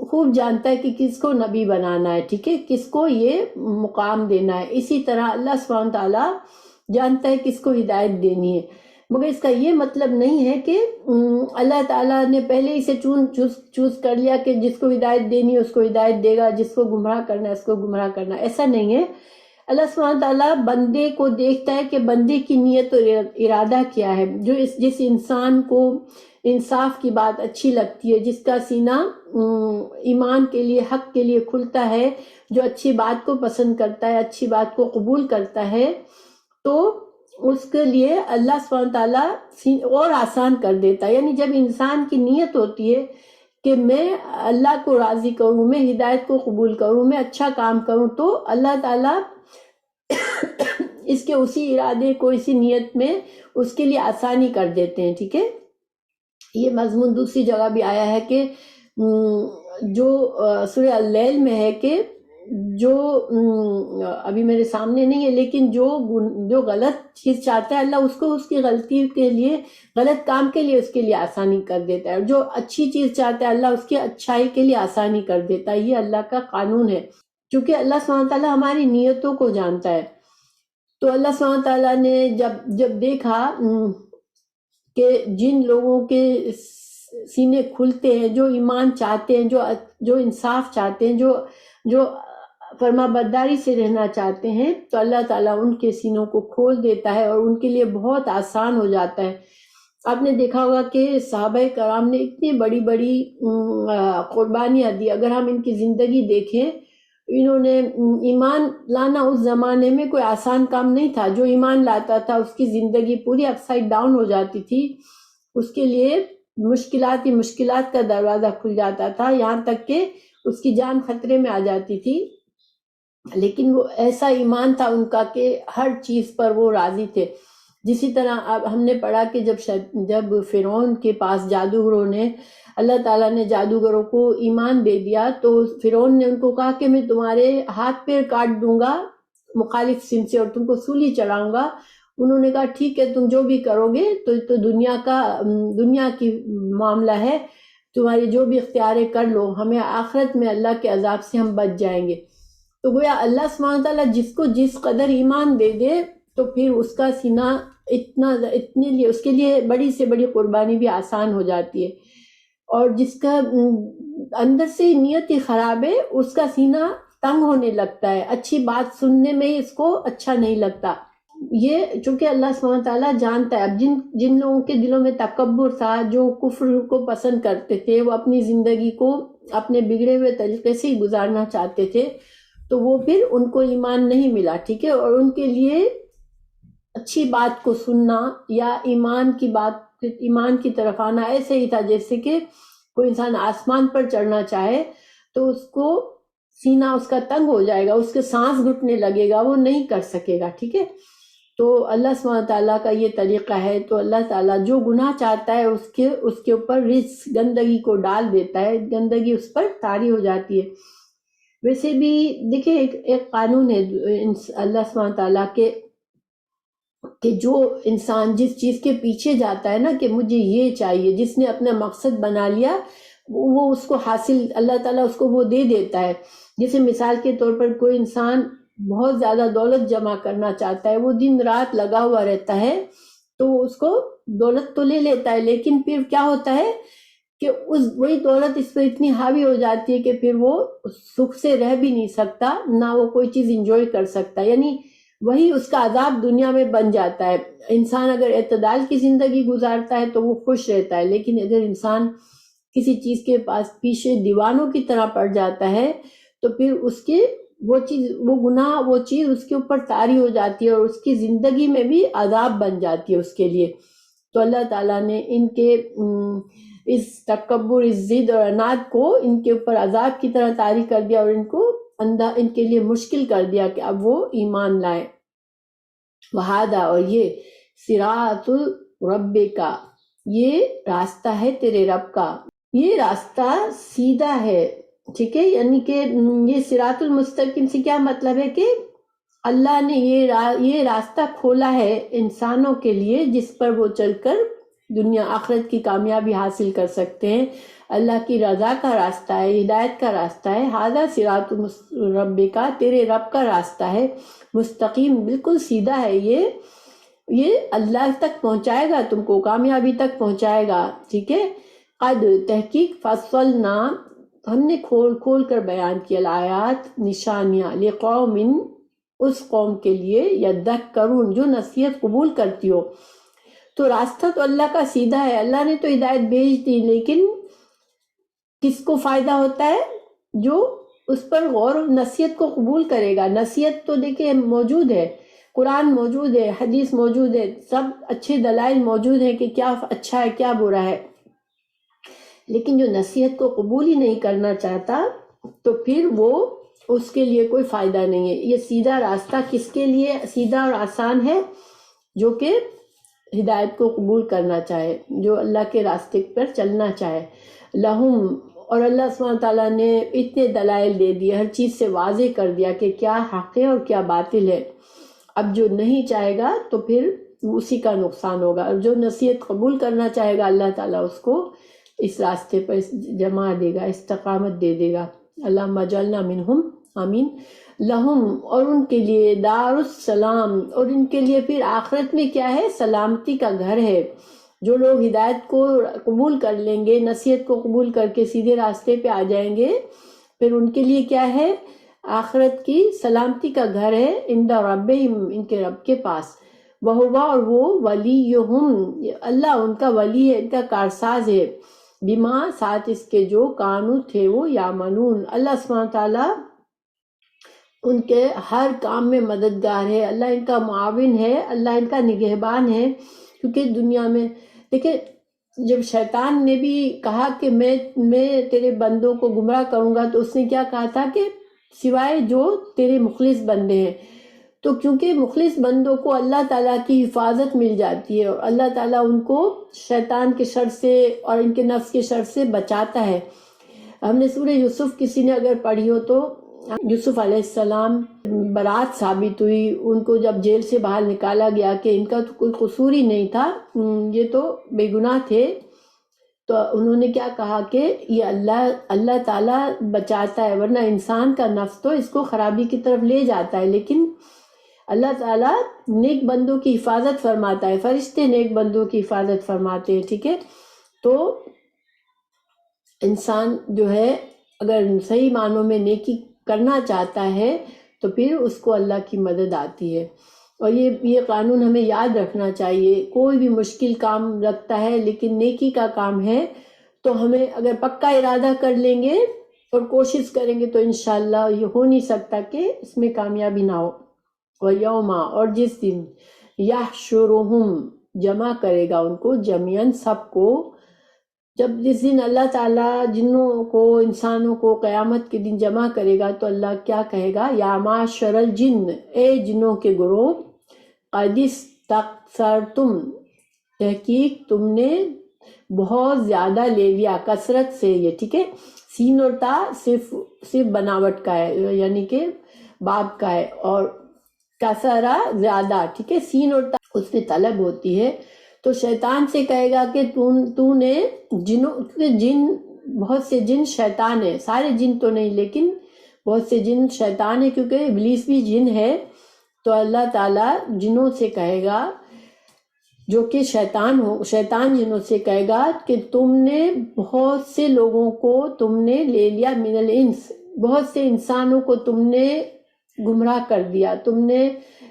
خوب جانتا ہے کہ کس کو نبی بنانا ہے، ٹھیک ہے، کس کو یہ مقام دینا ہے. اسی طرح اللہ سبحانہ تعالیٰ جانتا ہے کس کو ہدایت دینی ہے، مگر اس کا یہ مطلب نہیں ہے کہ اللہ تعالیٰ نے پہلے ہی سے چوز کر لیا کہ جس کو ہدایت دینی ہے اس کو ہدایت دے گا، جس کو گمراہ کرنا ہے اس کو گمراہ کرنا. ایسا نہیں ہے. اللہ سبحانہ تعالیٰ بندے کو دیکھتا ہے کہ بندے کی نیت اور ارادہ کیا ہے. جس انسان کو انصاف کی بات اچھی لگتی ہے، جس کا سینہ ایمان کے لیے، حق کے لیے کھلتا ہے، جو اچھی بات کو پسند کرتا ہے، اچھی بات کو قبول کرتا ہے، تو اس کے لیے اللہ سبحانہ تعالیٰ اور آسان کر دیتا ہے. یعنی جب انسان کی نیت ہوتی ہے کہ میں اللہ کو راضی کروں، میں ہدایت کو قبول کروں، میں اچھا کام کروں، تو اللہ تعالیٰ اس کے اسی ارادے کو، اسی نیت میں اس کے لیے آسانی کر دیتے ہیں. ٹھیک ہے، یہ مضمون دوسری جگہ بھی آیا ہے کہ جو سورہ اللیل میں ہے کہ جو ابھی میرے سامنے نہیں ہے، لیکن جو غلط چیز چاہتا ہے اللہ اس کو اس کی غلطی کے لیے، غلط کام کے لیے اس کے لیے آسانی کر دیتا ہے، اور جو اچھی چیز چاہتا ہے اللہ اس کی اچھائی کے لیے آسانی کر دیتا ہے. یہ اللہ کا قانون ہے. چونکہ اللہ سبحانہ تعالیٰ ہماری نیتوں کو جانتا ہے، تو اللہ سبحانہ تعالیٰ نے جب دیکھا کہ جن لوگوں کے سینے کھلتے ہیں، جو ایمان چاہتے ہیں، جو انصاف چاہتے ہیں، جو فرما برداری سے رہنا چاہتے ہیں، تو اللہ تعالیٰ ان کے سینوں کو کھول دیتا ہے اور ان کے لیے بہت آسان ہو جاتا ہے. آپ نے دیکھا ہوگا کہ صحابہ کرام نے اتنی بڑی بڑی قربانیاں دی. اگر ہم ان کی زندگی دیکھیں، انہوں نے ایمان لانا اس زمانے میں کوئی آسان کام نہیں تھا. جو ایمان لاتا تھا اس کی زندگی پوری اپ سائڈ ڈاؤن ہو جاتی تھی، اس کے لیے مشکلات ہی مشکلات کا دروازہ کھل جاتا تھا، یہاں تک کہ اس کی جان خطرے میں آ جاتی تھی. لیکن وہ ایسا ایمان تھا ان کا کہ ہر چیز پر وہ راضی تھے. جسی طرح اب ہم نے پڑھا کہ جب فرعون کے پاس جادوگروں نے، اللہ تعالیٰ نے جادوگروں کو ایمان دے دیا، تو فرعون نے ان کو کہا کہ میں تمہارے ہاتھ پیر کاٹ دوں گا مخالف سمت سے اور تم کو سولی چڑھاؤں گا. انہوں نے کہا ٹھیک ہے، تم جو بھی کرو گے تو دنیا کی معاملہ ہے، تمہاری جو بھی اختیاریں کر لو، ہمیں آخرت میں اللہ کے عذاب سے ہم بچ جائیں گے. تو گویا اللہ سبحانہ تعالیٰ جس کو جس قدر ایمان دے دے تو پھر اس کا سینہ اتنے لیے اس کے لیے بڑی سے بڑی قربانی بھی آسان ہو جاتی ہے. اور جس کا اندر سے نیت ہی خراب ہے، اس کا سینہ تنگ ہونے لگتا ہے، اچھی بات سننے میں ہی اس کو اچھا نہیں لگتا. یہ چونکہ اللہ سبحانہ تعالیٰ جانتا ہے. اب جن لوگوں کے دلوں میں تکبر تھا، جو کفر کو پسند کرتے تھے، وہ اپنی زندگی کو اپنے بگڑے ہوئے طریقے سے ہی گزارنا چاہتے تھے، تو وہ پھر ان کو ایمان نہیں ملا. ٹھیک ہے، اور ان کے لیے اچھی بات کو سننا یا ایمان کی طرف آنا ایسے ہی تھا جیسے کہ کوئی انسان آسمان پر چڑھنا چاہے تو اس کو سینہ اس کا تنگ ہو جائے گا، اس کے سانس گھٹنے لگے گا، وہ نہیں کر سکے گا. ٹھیک ہے، تو اللہ سبحانہ تعالیٰ کا یہ طریقہ ہے. تو اللہ تعالیٰ جو گناہ چاہتا ہے اس کے اوپر رجس، گندگی کو ڈال دیتا ہے، گندگی اس پر طاری ہو جاتی ہے. ویسے بھی دیکھیں ایک قانون ہے اللہ سبحانہ تعالیٰ کے کہ جو انسان جس چیز کے پیچھے جاتا ہے نا کہ مجھے یہ چاہیے، جس نے اپنا مقصد بنا لیا وہ اس کو حاصل، اللہ تعالیٰ اس کو وہ دے دیتا ہے. جیسے مثال کے طور پر کوئی انسان بہت زیادہ دولت جمع کرنا چاہتا ہے، وہ دن رات لگا ہوا رہتا ہے، تو اس کو دولت تو لے لیتا ہے، لیکن پھر کیا ہوتا ہے کہ وہی دولت اس پہ اتنی حاوی ہو جاتی ہے کہ پھر وہ سکھ سے رہ بھی نہیں سکتا، نہ وہ کوئی چیز انجوائے کر سکتا. یعنی وہی اس کا عذاب دنیا میں بن جاتا ہے. انسان اگر اعتدال کی زندگی گزارتا ہے تو وہ خوش رہتا ہے، لیکن اگر انسان کسی چیز کے پاس پیچھے دیوانوں کی طرح پڑ جاتا ہے تو پھر اس کے وہ چیز اس کے اوپر طاری ہو جاتی ہے اور اس کی زندگی میں بھی عذاب بن جاتی ہے اس کے لیے. تو اللہ تعالیٰ نے ان کے اس تکبر، اس ضد اور عناد کو ان کے اوپر عذاب کی طرح طاری کر دیا اور ان کے لیے مشکل کر دیا کہ اب وہ ایمان لائیں. وہادہ، اور یہ صراط رب کا، یہ راستہ ہے تیرے رب کا، یہ راستہ سیدھا ہے. ٹھیک ہے، یعنی کہ یہ صراط المستقیم سے کیا مطلب ہے کہ اللہ نے یہ راستہ کھولا ہے انسانوں کے لیے جس پر وہ چل کر دنیا آخرت کی کامیابی حاصل کر سکتے ہیں۔ اللہ کی رضا کا راستہ ہے، ہدایت کا راستہ ہے۔ ھذا صراط ربک، تیرے رب کا راستہ ہے، مستقیم، بالکل سیدھا ہے۔ یہ اللہ تک پہنچائے گا، تم کو کامیابی تک پہنچائے گا، ٹھیک ہے۔ قد، تحقیق، فصلنا، ہم نے کھول کھول کر بیان کیا، الآیات، نشانیاں، لقوم، اس قوم کے لیے، یذکرون، جو نصیحت قبول کرتی ہو۔ تو راستہ تو اللہ کا سیدھا ہے، اللہ نے تو ہدایت بھیج دی، لیکن کس کو فائدہ ہوتا ہے؟ جو اس پر غور و نصیحت کو قبول کرے گا۔ نصیحت تو دیکھیں موجود ہے، قرآن موجود ہے، حدیث موجود ہے، سب اچھے دلائل موجود ہیں کہ کیا اچھا ہے کیا برا ہے، لیکن جو نصیحت کو قبول ہی نہیں کرنا چاہتا تو پھر وہ اس کے لیے کوئی فائدہ نہیں ہے۔ یہ سیدھا راستہ کس کے لیے سیدھا اور آسان ہے؟ جو کہ ہدایت کو قبول کرنا چاہے، جو اللہ کے راستے پر چلنا چاہے۔ لہم، اور اللہ سبحانہ تعالیٰ نے اتنے دلائل دے دیے، ہر چیز سے واضح کر دیا کہ کیا حق ہے اور کیا باطل ہے۔ اب جو نہیں چاہے گا تو پھر اسی کا نقصان ہوگا، اور جو نصیحت قبول کرنا چاہے گا اللہ تعالیٰ اس کو اس راستے پر جما دے گا، استقامت دے دے گا۔ اللہم اجعلنا منہم، آمین۔ لہم، اور ان کے لیے، دار السلام، اور ان کے لیے پھر آخرت میں کیا ہے؟ سلامتی کا گھر ہے۔ جو لوگ ہدایت کو قبول کر لیں گے، نصیحت کو قبول کر کے سیدھے راستے پہ آ جائیں گے، پھر ان کے لیے کیا ہے؟ آخرت کی سلامتی کا گھر ہے، عند ربہم، ان کے رب کے پاس، وہوا، اور وہ، ولیہم، اللہ ان کا ولی ہے، ان کا کارساز ہے، بما، ساتھ اس کے جو، کانو، تھے وہ، یعملون، اللہ سبحانہ تعالیٰ ان کے ہر کام میں مددگار ہے، اللہ ان کا معاون ہے، اللہ ان کا نگہبان ہے۔ کیونکہ دنیا میں دیکھیں، جب شیطان نے بھی کہا کہ میں تیرے بندوں کو گمراہ کروں گا، تو اس نے کیا کہا تھا کہ سوائے جو تیرے مخلص بندے ہیں۔ تو کیونکہ مخلص بندوں کو اللہ تعالیٰ کی حفاظت مل جاتی ہے، اور اللہ تعالیٰ ان کو شیطان کے شر سے اور ان کے نفس کے شر سے بچاتا ہے۔ ہم نے سورہ یوسف کسی نے اگر پڑھی ہو تو یوسف علیہ السلام برات ثابت ہوئی، ان کو جب جیل سے باہر نکالا گیا کہ ان کا تو کوئی قصور ہی نہیں تھا، یہ تو بے گناہ تھے، تو انہوں نے کیا کہا کہ یہ اللہ تعالیٰ بچاتا ہے، ورنہ انسان کا نفس تو اس کو خرابی کی طرف لے جاتا ہے، لیکن اللہ تعالیٰ نیک بندوں کی حفاظت فرماتا ہے، فرشتے نیک بندوں کی حفاظت فرماتے ہیں، ٹھیک ہے۔ تو انسان جو ہے اگر صحیح معنوں میں نیکی کرنا چاہتا ہے تو پھر اس کو اللہ کی مدد آتی ہے۔ اور یہ قانون ہمیں یاد رکھنا چاہیے، کوئی بھی مشکل کام لگتا ہے لیکن نیکی کا کام ہے تو ہمیں اگر پکا ارادہ کر لیں گے اور کوشش کریں گے تو انشاءاللہ یہ ہو نہیں سکتا کہ اس میں کامیابی نہ ہو۔ وَيَوْمَ، اور جس دن، يَحْشُرُهُمْ، جمع کرے گا ان کو، جميعاً، سب کو، جس دن اللہ تعالیٰ جنوں کو، انسانوں کو قیامت کے دن جمع کرے گا تو اللہ کیا کہے گا؟ یا معشر الجن، اے جنوں کے گروہ، قد استکثرتم، تحقیق تم نے بہت زیادہ لے لیا، کثرت سے، یہ ٹھیک ہے۔ سین اور تا صرف بناوٹ کا ہے، یعنی کہ باب کا ہے، اور کثرہ زیادہ، ٹھیک ہے، سین اور تا اس میں طلب ہوتی ہے۔ تو شیطان سے کہے گا کہ تو نے جن، بہت سے جن شیطان ہیں، سارے جن تو نہیں لیکن بہت سے جن شیطان ہیں، کیونکہ ابلیس بھی جن ہے، تو اللہ تعالیٰ جنوں سے کہے گا جو کہ شیطان جنوں سے کہے گا کہ تم نے بہت سے لوگوں کو تم نے لے لیا، من الانس، بہت سے انسانوں کو تم نے گمراہ کر دیا، تم نے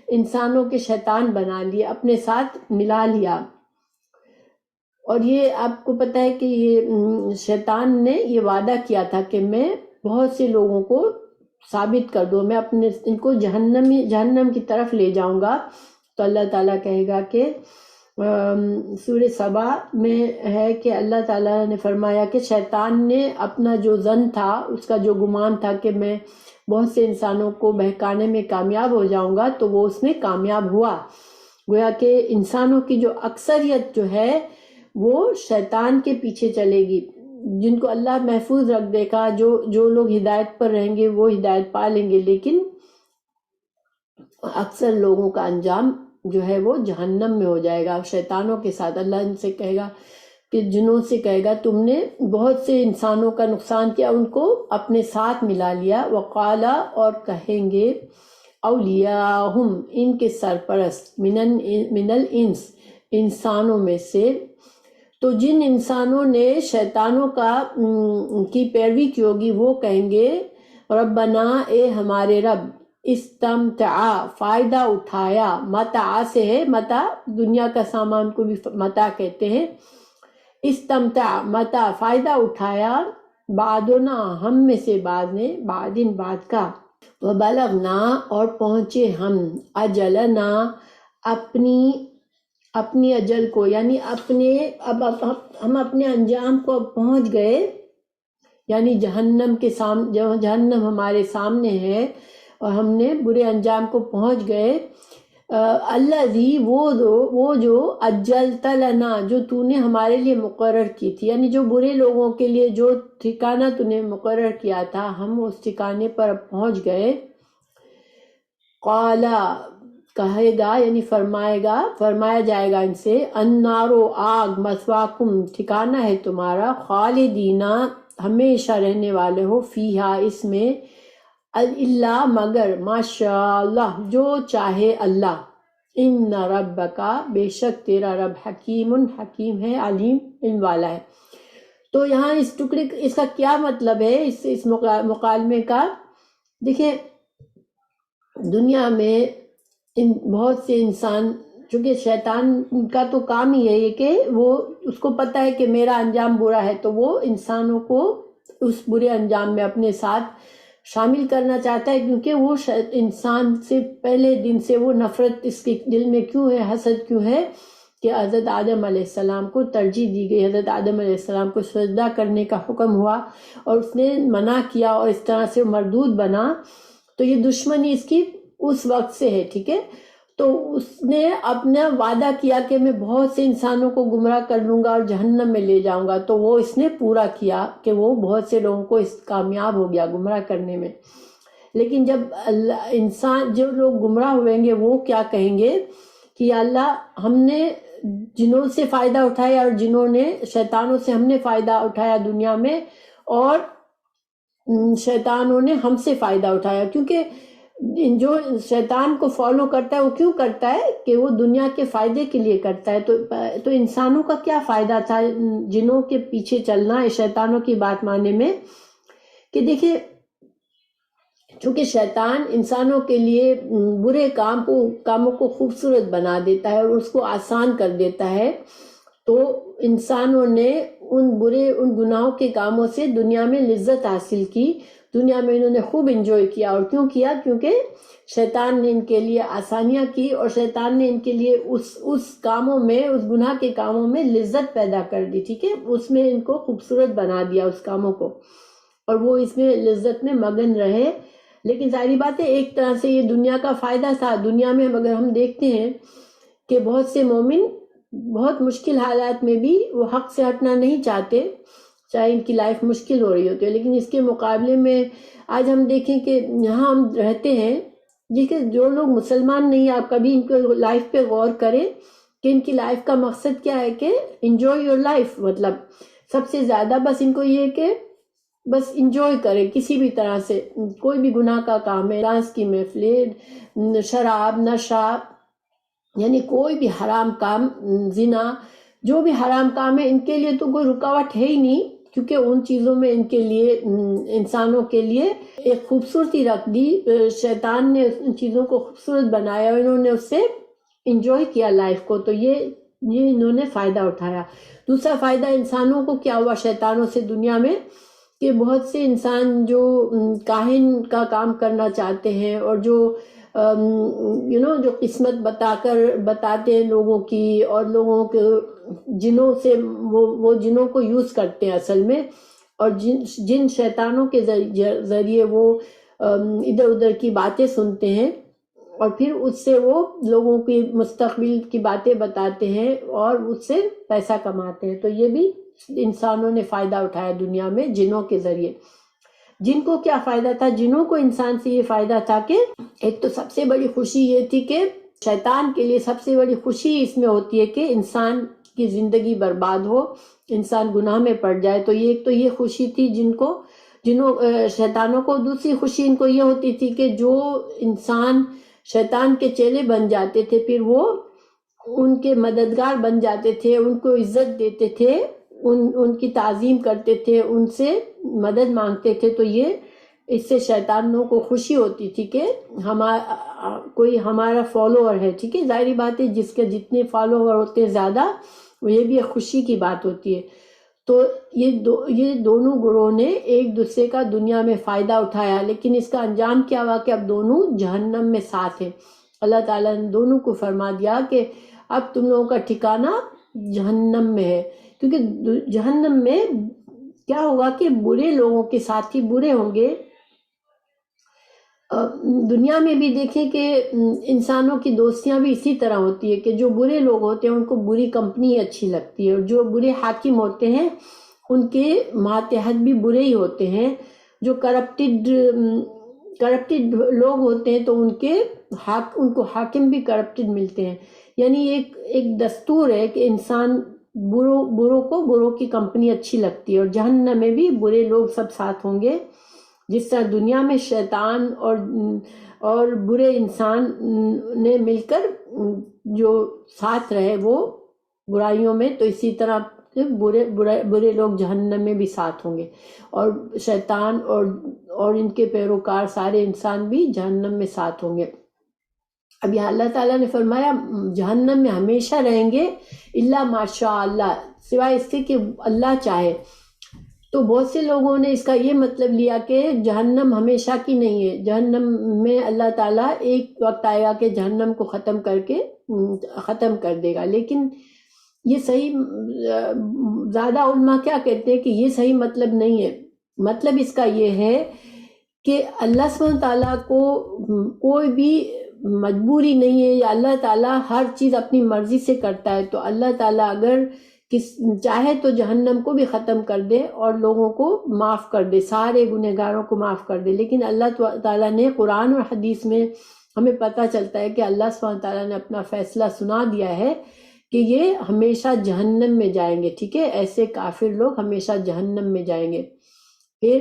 انسانوں کے شیطان بنا لیے، اپنے ساتھ ملا لیا۔ اور یہ آپ کو پتہ ہے کہ یہ شیطان نے یہ وعدہ کیا تھا کہ میں بہت سے لوگوں کو ثابت کر دوں، میں ان کو جہنم کی طرف لے جاؤں گا۔ تو اللہ تعالیٰ کہے گا کہ سورہ سبا میں ہے کہ اللہ تعالیٰ نے فرمایا کہ شیطان نے اپنا جو ظن تھا، اس کا جو گمان تھا کہ میں بہت سے انسانوں کو بہکانے میں کامیاب ہو جاؤں گا، تو وہ اس میں کامیاب ہوا۔ گویا کہ انسانوں کی جو اکثریت جو ہے وہ شیطان کے پیچھے چلے گی، جن کو اللہ محفوظ رکھ دے گا، جو لوگ ہدایت پر رہیں گے وہ ہدایت پا لیں گے، لیکن اکثر لوگوں کا انجام جو ہے وہ جہنم میں ہو جائے گا شیطانوں کے ساتھ۔ اللہ ان سے کہے گا کہ جنوں سے کہے گا تم نے بہت سے انسانوں کا نقصان کیا، ان کو اپنے ساتھ ملا لیا۔ وقالا اور کہیں گے اولیاءہم ان کے سرپرست، من الانس انسانوں میں سے، تو جن انسانوں نے شیطانوں کی پیروی کی ہوگی وہ کہیں گے ربنا اے ہمارے رب، استمتع فائدہ اٹھایا، متاع سے ہے متاع دنیا کا سامان کو بھی متاع کہتے ہیں، استمتع متاع فائدہ اٹھایا، بعدنا ہم میں سے بعض نے، بعدن بعد کا، وبلغنا اور پہنچے ہم، اجلنا اپنی اجل کو، یعنی اب ہم اپنے انجام کو اب پہنچ گئے، یعنی جہنم کے سامنے، جہنم ہمارے سامنے ہے اور ہم نے برے انجام کو پہنچ گئے۔ الذی وہ جو اجلت لنا جو تو نے ہمارے لیے مقرر کی تھی، یعنی جو برے لوگوں کے لیے جو ٹھکانہ تو نے مقرر کیا تھا ہم اس ٹھکانے پر اب پہنچ گئے۔ قالا کہے گا یعنی فرمایا جائے گا ان سے، النارو آگ، مثواکم ٹھکانہ ہے تمہارا، خالدینہ ہمیشہ رہنے والے ہو، فیہا اس میں، الا مگر، ماشاء اللہ جو چاہے اللہ، ان ربکا بے شک تیرا رب، حکیم ہے، علیم علم والا ہے۔ تو یہاں اس ٹکڑے اس کا کیا مطلب ہے، اس مکالمے کا؟ دیکھیں دنیا میں بہت سے انسان، چونکہ شیطان کا تو کام ہی ہے یہ کہ وہ اس کو پتہ ہے کہ میرا انجام برا ہے، تو وہ انسانوں کو اس برے انجام میں اپنے ساتھ شامل کرنا چاہتا ہے، کیونکہ وہ انسان سے پہلے دن سے وہ نفرت اس کے دل میں کیوں ہے، حسد کیوں ہے کہ حضرت آدم علیہ السلام کو ترجیح دی گئی، حضرت آدم علیہ السلام کو سجدہ کرنے کا حکم ہوا اور اس نے منع کیا اور اس طرح سے مردود بنا، تو یہ دشمنی اس کی اس وقت سے ہے، ٹھیک ہے۔ تو اس نے اپنا وعدہ کیا کہ میں بہت سے انسانوں کو گمراہ کر لوں گا اور جہنم میں لے جاؤں گا، تو وہ اس نے پورا کیا کہ وہ بہت سے لوگوں کو اس کامیاب ہو گیا گمراہ کرنے میں۔ لیکن جب انسان جو لوگ گمراہ ہوئیں گے وہ کیا کہیں گے کہ یا اللہ ہم نے جنوں سے فائدہ اٹھایا اور جنہوں نے شیطانوں سے ہم نے فائدہ اٹھایا دنیا میں، اور شیطانوں نے ہم سے فائدہ اٹھایا، کیونکہ جو شیطان کو فالو کرتا ہے وہ کیوں کرتا ہے کہ وہ دنیا کے فائدے کے لیے کرتا ہے، تو انسانوں کا کیا فائدہ تھا جنوں کے پیچھے چلنا، شیطانوں کی بات ماننے میں؟ کہ دیکھیں چونکہ شیطان انسانوں کے لیے برے کاموں کو خوبصورت بنا دیتا ہے اور اس کو آسان کر دیتا ہے، تو انسانوں نے ان گناہوں کے کاموں سے دنیا میں لذت حاصل کی، دنیا میں انہوں نے خوب انجوائے کیا، اور کیوں کیا؟ کیونکہ شیطان نے ان کے لیے آسانیاں کی اور شیطان نے ان کے لیے اس کاموں میں، اس گناہ کے کاموں میں لذت پیدا کر دی، ٹھیک ہے، اس میں ان کو خوبصورت بنا دیا اس کاموں کو، اور وہ اس میں لذت میں مگن رہے۔ لیکن ظاہری بات ہے ایک طرح سے یہ دنیا کا فائدہ تھا۔ دنیا میں اگر ہم دیکھتے ہیں کہ بہت سے مومن بہت مشکل حالات میں بھی وہ حق سے ہٹنا نہیں چاہتے، چاہے ان کی لائف مشکل ہو رہی ہوتی ہے، لیکن اس کے مقابلے میں آج ہم دیکھیں کہ یہاں ہم رہتے ہیں، جو لوگ مسلمان نہیں، آپ کبھی ان کو لائف پہ غور کریں کہ ان کی لائف کا مقصد کیا ہے، کہ انجوائے یور لائف، مطلب سب سے زیادہ بس ان کو یہ کہ بس انجوائے کریں کسی بھی طرح سے، کوئی بھی گناہ کا کام ہے، ڈانس کی محفلیں، شراب، نشہ، یعنی کوئی بھی حرام کام، زنا، جو بھی حرام کام ہے ان کے لیے تو کوئی رکاوٹ ہے ہی نہیں، کیونکہ ان چیزوں میں ان کے لیے، انسانوں کے لیے ایک خوبصورتی رکھ دی، شیطان نے ان چیزوں کو خوبصورت بنایا اور انہوں نے اس سے انجوائے کیا لائف کو، تو یہ انہوں نے فائدہ اٹھایا۔ دوسرا فائدہ انسانوں کو کیا ہوا شیطانوں سے دنیا میں، کہ بہت سے انسان جو کاہن کا کام کرنا چاہتے ہیں اور جو جو قسمت بتاتے ہیں لوگوں کی، اور لوگوں کے جنوں سے وہ جنوں کو یوز کرتے ہیں اصل میں، اور جن شیطانوں کے ذریعے وہ ادھر ادھر کی باتیں سنتے ہیں اور پھر اس سے وہ لوگوں کی مستقبل کی باتیں بتاتے ہیں اور اس سے پیسہ کماتے ہیں، تو یہ بھی انسانوں نے فائدہ اٹھایا دنیا میں جنوں کے ذریعے۔ جن کو کیا فائدہ تھا؟ جنوں کو انسان سے یہ فائدہ تھا کہ ایک تو سب سے بڑی خوشی یہ تھی کہ شیطان کے لیے سب سے بڑی خوشی اس میں ہوتی ہے کہ انسان کی زندگی برباد ہو، انسان گناہ میں پڑ جائے. تو یہ خوشی تھی شیطانوں کو. دوسری خوشی ان کو یہ ہوتی تھی کہ جو انسان شیطان کے چیلے بن جاتے تھے پھر وہ ان کے مددگار بن جاتے تھے، ان کو عزت دیتے تھے، ان کی تعظیم کرتے تھے، ان سے مدد مانگتے تھے. تو یہ اس سے شیطانوں کو خوشی ہوتی تھی کہ کوئی ہمارا فالوور ہے. ٹھیک ہے، ظاہری بات ہے جس کے جتنے فالوور ہوتے ہیں زیادہ، یہ بھی ایک خوشی کی بات ہوتی ہے. تو یہ دونوں گروہ نے ایک دوسرے کا دنیا میں فائدہ اٹھایا، لیکن اس کا انجام کیا ہوا کہ اب دونوں جہنم میں ساتھ ہیں. اللہ تعالیٰ نے دونوں کو فرما دیا کہ اب تم لوگوں کا ٹھکانہ جہنم میں ہے. کیونکہ جہنم میں کیا ہوگا کہ برے لوگوں کے ساتھی برے ہوں گے. دنیا میں بھی دیکھیں کہ انسانوں کی دوستیاں بھی اسی طرح ہوتی ہے کہ جو برے لوگ ہوتے ہیں ان کو بری کمپنی اچھی لگتی ہے، اور جو برے حاکم ہوتے ہیں ان کے ماتحت بھی برے ہی ہوتے ہیں. جو کرپٹڈ لوگ ہوتے ہیں تو ان کو حاکم بھی کرپٹڈ ملتے ہیں. یعنی ایک دستور ہے کہ انسان بروں کی کمپنی اچھی لگتی ہے، اور جہنم میں بھی برے لوگ سب ساتھ ہوں گے. جس طرح دنیا میں شیطان اور برے انسان نے مل کر جو ساتھ رہے وہ برائیوں میں، تو اسی طرح برے لوگ جہنم میں بھی ساتھ ہوں گے، اور شیطان اور ان کے پیروکار سارے انسان بھی جہنم میں ساتھ ہوں گے. اب یہاں اللہ تعالیٰ نے فرمایا جہنم میں ہمیشہ رہیں گے الا ماشاء اللہ، سوائے اس کے کہ اللہ چاہے. تو بہت سے لوگوں نے اس کا یہ مطلب لیا کہ جہنم ہمیشہ کی نہیں ہے، جہنم میں اللہ تعالیٰ ایک وقت آئے گا کہ جہنم کو ختم کر دے گا. لیکن یہ صحیح، زیادہ علماء کیا کہتے ہیں کہ یہ صحیح مطلب نہیں ہے. مطلب اس کا یہ ہے کہ اللہ سبحانہ تعالیٰ کو کوئی بھی مجبوری نہیں ہے، یا اللہ تعالیٰ ہر چیز اپنی مرضی سے کرتا ہے. تو اللہ تعالیٰ اگر چاہے تو جہنم کو بھی ختم کر دے اور لوگوں کو معاف کر دے، سارے گنہگاروں کو معاف کر دے. لیکن اللہ تعالیٰ نے قرآن اور حدیث میں ہمیں پتہ چلتا ہے کہ اللہ سبحانہ تعالیٰ نے اپنا فیصلہ سنا دیا ہے کہ یہ ہمیشہ جہنم میں جائیں گے. ٹھیک ہے، ایسے کافر لوگ ہمیشہ جہنم میں جائیں گے. پھر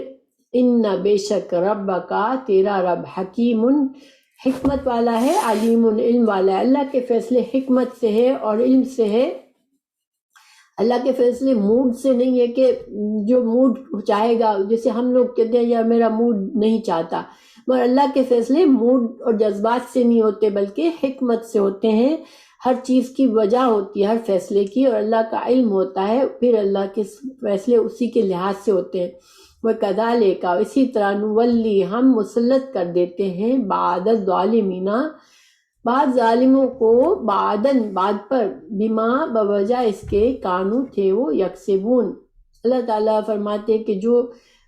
ان بے شک ربک، تیرا رب حکیم، حکمت والا ہے، علیم، علم والا ہے. اللہ کے فیصلے حکمت سے ہے اور علم سے ہے. اللہ کے فیصلے موڈ سے نہیں ہے کہ جو موڈ چاہے گا، جیسے ہم لوگ کہتے ہیں یا میرا موڈ نہیں چاہتا، مگر اللہ کے فیصلے موڈ اور جذبات سے نہیں ہوتے بلکہ حکمت سے ہوتے ہیں. ہر چیز کی وجہ ہوتی ہے ہر فیصلے کی، اور اللہ کا علم ہوتا ہے، پھر اللہ کے فیصلے اسی کے لحاظ سے ہوتے ہیں. وَكَذَلِكَ، اسی طرح نولی، ہم مسلط کر دیتے ہیں بعد الظالمین، بعض ظالموں کو، بعد پر، بما، بوجہ اس کے، کانو تھے وہ، یکسبون. اللہ تعالیٰ فرماتے کہ جو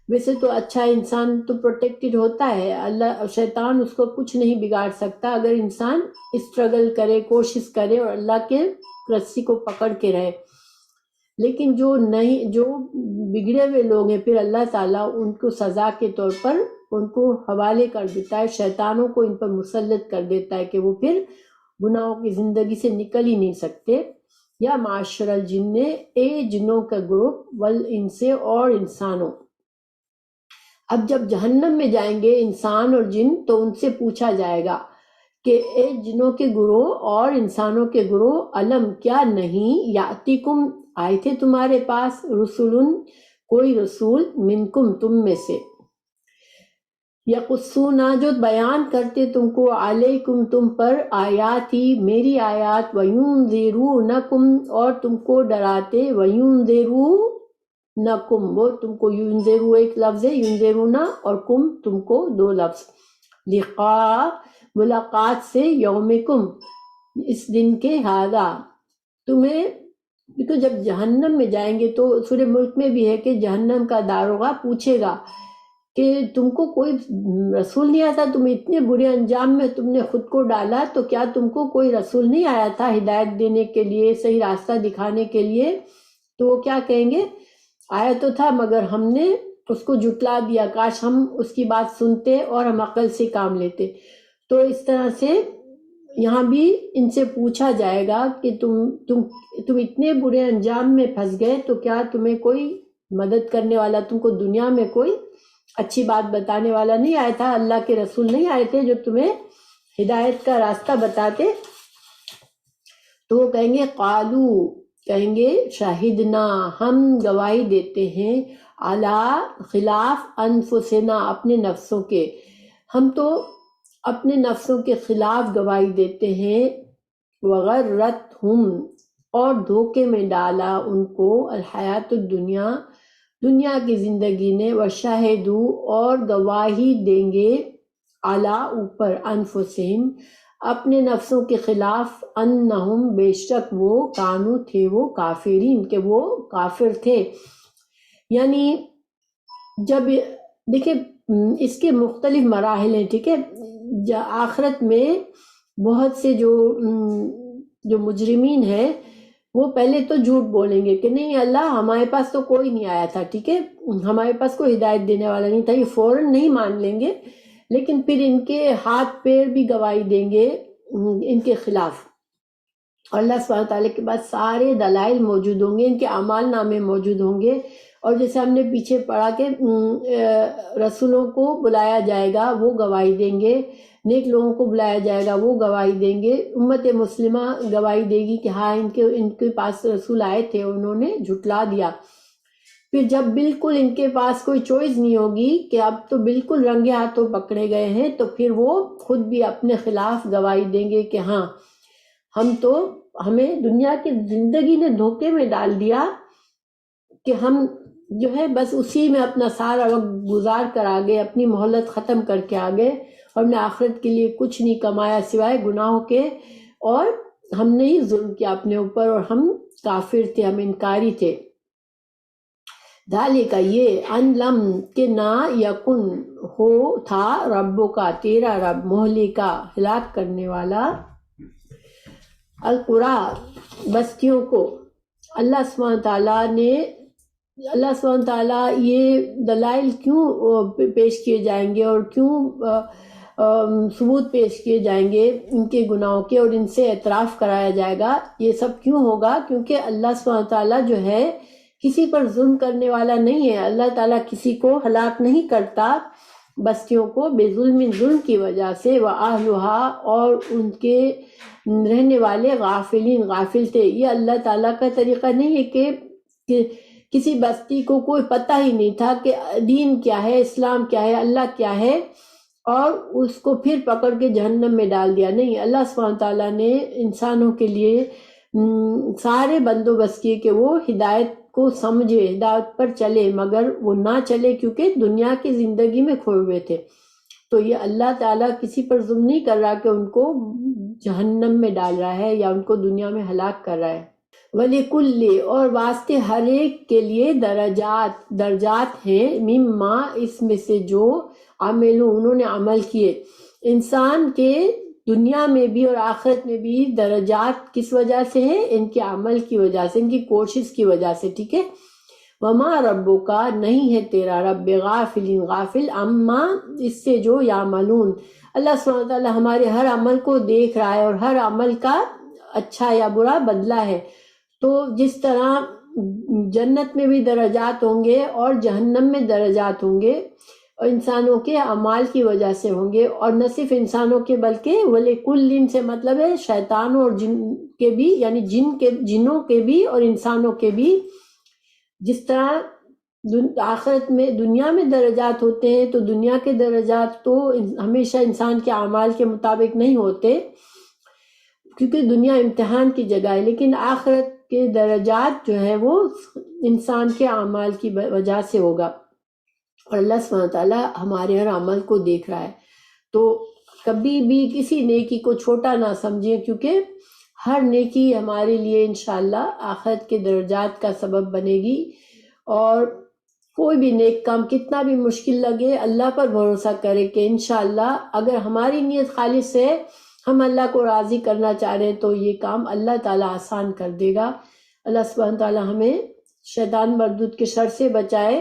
ویسے تو اچھا انسان تو پروٹیکٹڈ ہوتا ہے، اللہ شیطان اس کو کچھ نہیں بگاڑ سکتا اگر انسان اسٹرگل کرے، کوشش کرے اور اللہ کے رسی کو پکڑ کے رہے. لیکن جو بگڑے ہوئے لوگ ہیں پھر اللہ تعالیٰ ان کو سزا کے طور پر ان کو حوالے کر دیتا ہے، شیطانوں کو ان پر مسلط کر دیتا ہے کہ وہ پھر گناہوں کی زندگی سے نکل ہی نہیں سکتے. یا معاشر الجن، اے جنوں کا گروپ، والانس، اور انسانوں. اب جب جہنم میں جائیں گے انسان اور جن تو ان سے پوچھا جائے گا کہ اے جنوں کے گروہ اور انسانوں کے گروہ، علم، کیا نہیں، یاتیکم، آئے تھے تمہارے پاس، رسول، کوئی رسول، منکم، تم میں سے، یقصون، جو بیان کرتے تم کو، علیکم، تم پر، آیاتی، میری آیات، وینذرونکم، اور تم کو ڈراتے، وینذرونکم، وہ تم کو، ینذرو ایک لفظ ہے، ینذرونا، اور کم تم کو دو لفظ، لقاء، ملاقات سے، یومکم، اس دن کے، ہذا، تمہیں. تو جب جہنم میں جائیں گے تو سورہ ملک میں بھی ہے کہ جہنم کا داروغہ پوچھے گا کہ تم کو کوئی رسول نہیں آیا تھا، تم اتنے برے انجام میں تم نے خود کو ڈالا، تو کیا تم کو کوئی رسول نہیں آیا تھا ہدایت دینے کے لیے، صحیح راستہ دکھانے کے لیے؟ تو وہ کیا کہیں گے، آیا تو تھا مگر ہم نے اس کو جھٹلا دیا، کاش ہم اس کی بات سنتے اور ہم عقل سے کام لیتے. تو اس طرح سے یہاں بھی ان سے پوچھا جائے گا کہ تم اتنے برے انجام میں پھنس گئے تو کیا تمہیں کوئی مدد کرنے والا، تم کو دنیا میں کوئی اچھی بات بتانے والا نہیں آیا تھا، اللہ کے رسول نہیں آئے تھے جو تمہیں ہدایت کا راستہ بتاتے؟ تو وہ کہیں گے قالو، کہیں گے شاہدنا، ہم گواہی دیتے ہیں، علی خلاف انفسنا، اپنے نفسوں کے، ہم تو اپنے نفسوں کے خلاف گواہی دیتے ہیں، وغرتہم، اور دھوکے میں ڈالا ان کو، الحیات الدنیا، دنیا کی زندگی نے، وشاہدو، اور گواہی دیں گے، علی، اوپر، انفسہم، اپنے نفسوں کے خلاف، انہم، بے شک وہ، کانو، تھے وہ، کافرین، کہ وہ کافر تھے۔ یعنی جب دیکھیں اس کے مختلف مراحل ہیں، ٹھیک ہے، آخرت میں بہت سے جو مجرمین ہیں وہ پہلے تو جھوٹ بولیں گے کہ نہیں اللہ ہمارے پاس تو کوئی نہیں آیا تھا، ٹھیک ہے، ہمارے پاس کوئی ہدایت دینے والا نہیں تھا، یہ فوراً نہیں مان لیں گے، لیکن پھر ان کے ہاتھ پیر بھی گواہی دیں گے ان کے خلاف، اور اللہ سبحانہ تعالیٰ کے بعد سارے دلائل موجود ہوں گے، ان کے اعمال نامے موجود ہوں گے، اور جیسے ہم نے پیچھے پڑھا کہ رسولوں کو بلایا جائے گا وہ گواہی دیں گے، نیک لوگوں کو بلایا جائے گا وہ گواہی دیں گے، امت مسلمہ گواہی دے گی کہ ہاں ان کے پاس رسول آئے تھے، انہوں نے جھٹلا دیا۔ پھر جب بالکل ان کے پاس کوئی چوائس نہیں ہوگی کہ اب تو بالکل رنگے ہاتھوں پکڑے گئے ہیں، تو پھر وہ خود بھی اپنے خلاف گواہی دیں گے کہ ہاں ہمیں دنیا کی زندگی نے دھوکے میں ڈال دیا کہ ہم جو ہے بس اسی میں اپنا سارا وقت گزار کر آگے، اپنی مہلت ختم کر کے آگے، اور ہم نے آخرت کے لیے کچھ نہیں کمایا سوائے گناہوں کے، اور ہم نے ہی ظلم کیا اپنے اوپر، اور ہم کافر تھے، ہم انکاری تھے۔ ذالک، یہ، ان لم، کہ نہ، یکن، ہو تھا، ربوں کا، تیرا رب، مہلکا، ہلاک کرنے والا، القرا، بستیوں کو۔ اللہ سبحانہ تعالیٰ یہ دلائل کیوں پیش کیے جائیں گے اور کیوں ثبوت پیش کیے جائیں گے ان کے گناہوں کے، اور ان سے اعتراف کرایا جائے گا، یہ سب کیوں ہوگا؟ کیونکہ اللہ سبحانہ تعالیٰ جو ہے کسی پر ظلم کرنے والا نہیں ہے، اللہ تعالیٰ کسی کو ہلاک نہیں کرتا، بستیوں کو، بے ظلم کی وجہ سے، وَأَهْلُهَا، اور ان کے رہنے والے، غافلین، غافل تھے۔ یہ اللہ تعالیٰ کا طریقہ نہیں ہے کہ کسی بستی کو کوئی پتہ ہی نہیں تھا کہ دین کیا ہے، اسلام کیا ہے، اللہ کیا ہے، اور اس کو پھر پکڑ کے جہنم میں ڈال دیا۔ نہیں، اللہ سبحانہ تعالیٰ نے انسانوں کے لیے سارے بندوبست کیے کہ وہ ہدایت کو سمجھے، ہدایت پر چلے، مگر وہ نہ چلے کیونکہ دنیا کی زندگی میں کھوئے ہوئے تھے۔ تو یہ اللہ تعالیٰ کسی پر ظلم نہیں کر رہا کہ ان کو جہنم میں ڈال رہا ہے یا ان کو دنیا میں ہلاک کر رہا ہے۔ وَلِكُلِّ، اور واسطے ہر ایک کے لیے، درجات ہیں، مما، اس میں سے جو، عملو، انہوں نے عمل کیے۔ انسان کے دنیا میں بھی اور آخرت میں بھی درجات کس وجہ سے ہیں؟ ان کے عمل کی وجہ سے، ان کی کوشش کی وجہ سے، ٹھیک ہے۔ وما ربک، نہیں ہے تیرا رب، غافل، غافل، اما، اس سے جو، یعملون، اللہ سبحانہ تعالیٰ ہمارے ہر عمل کو دیکھ رہا ہے اور ہر عمل کا اچھا یا برا بدلہ ہے۔ تو جس طرح جنت میں بھی درجات ہوں گے اور جہنم میں درجات ہوں گے، اور انسانوں کے اعمال کی وجہ سے ہوں گے، اور نہ صرف انسانوں کے بلکہ وَلِكُلٍّ سے مطلب ہے شیطانوں اور جن کے بھی، یعنی جنوں کے بھی اور انسانوں کے بھی۔ جس طرح آخرت میں دنیا میں درجات ہوتے ہیں، تو دنیا کے درجات تو ہمیشہ انسان کے اعمال کے مطابق نہیں ہوتے کیونکہ دنیا امتحان کی جگہ ہے، لیکن آخرت کے درجات جو ہے وہ انسان کے اعمال کی وجہ سے ہوگا، اور اللہ سبحانہ تعالیٰ ہمارے ہر عمل کو دیکھ رہا ہے۔ تو کبھی بھی کسی نیکی کو چھوٹا نہ سمجھیں، کیونکہ ہر نیکی ہمارے لیے انشاءاللہ آخرت کے درجات کا سبب بنے گی، اور کوئی بھی نیک کام کتنا بھی مشکل لگے، اللہ پر بھروسہ کرے کہ انشاءاللہ اگر ہماری نیت خالص ہے، ہم اللہ کو راضی کرنا چاہ رہے ہیں، تو یہ کام اللہ تعالیٰ آسان کر دے گا۔ اللہ سبحانہ تعالیٰ ہمیں شیطان مردود کے شر سے بچائے،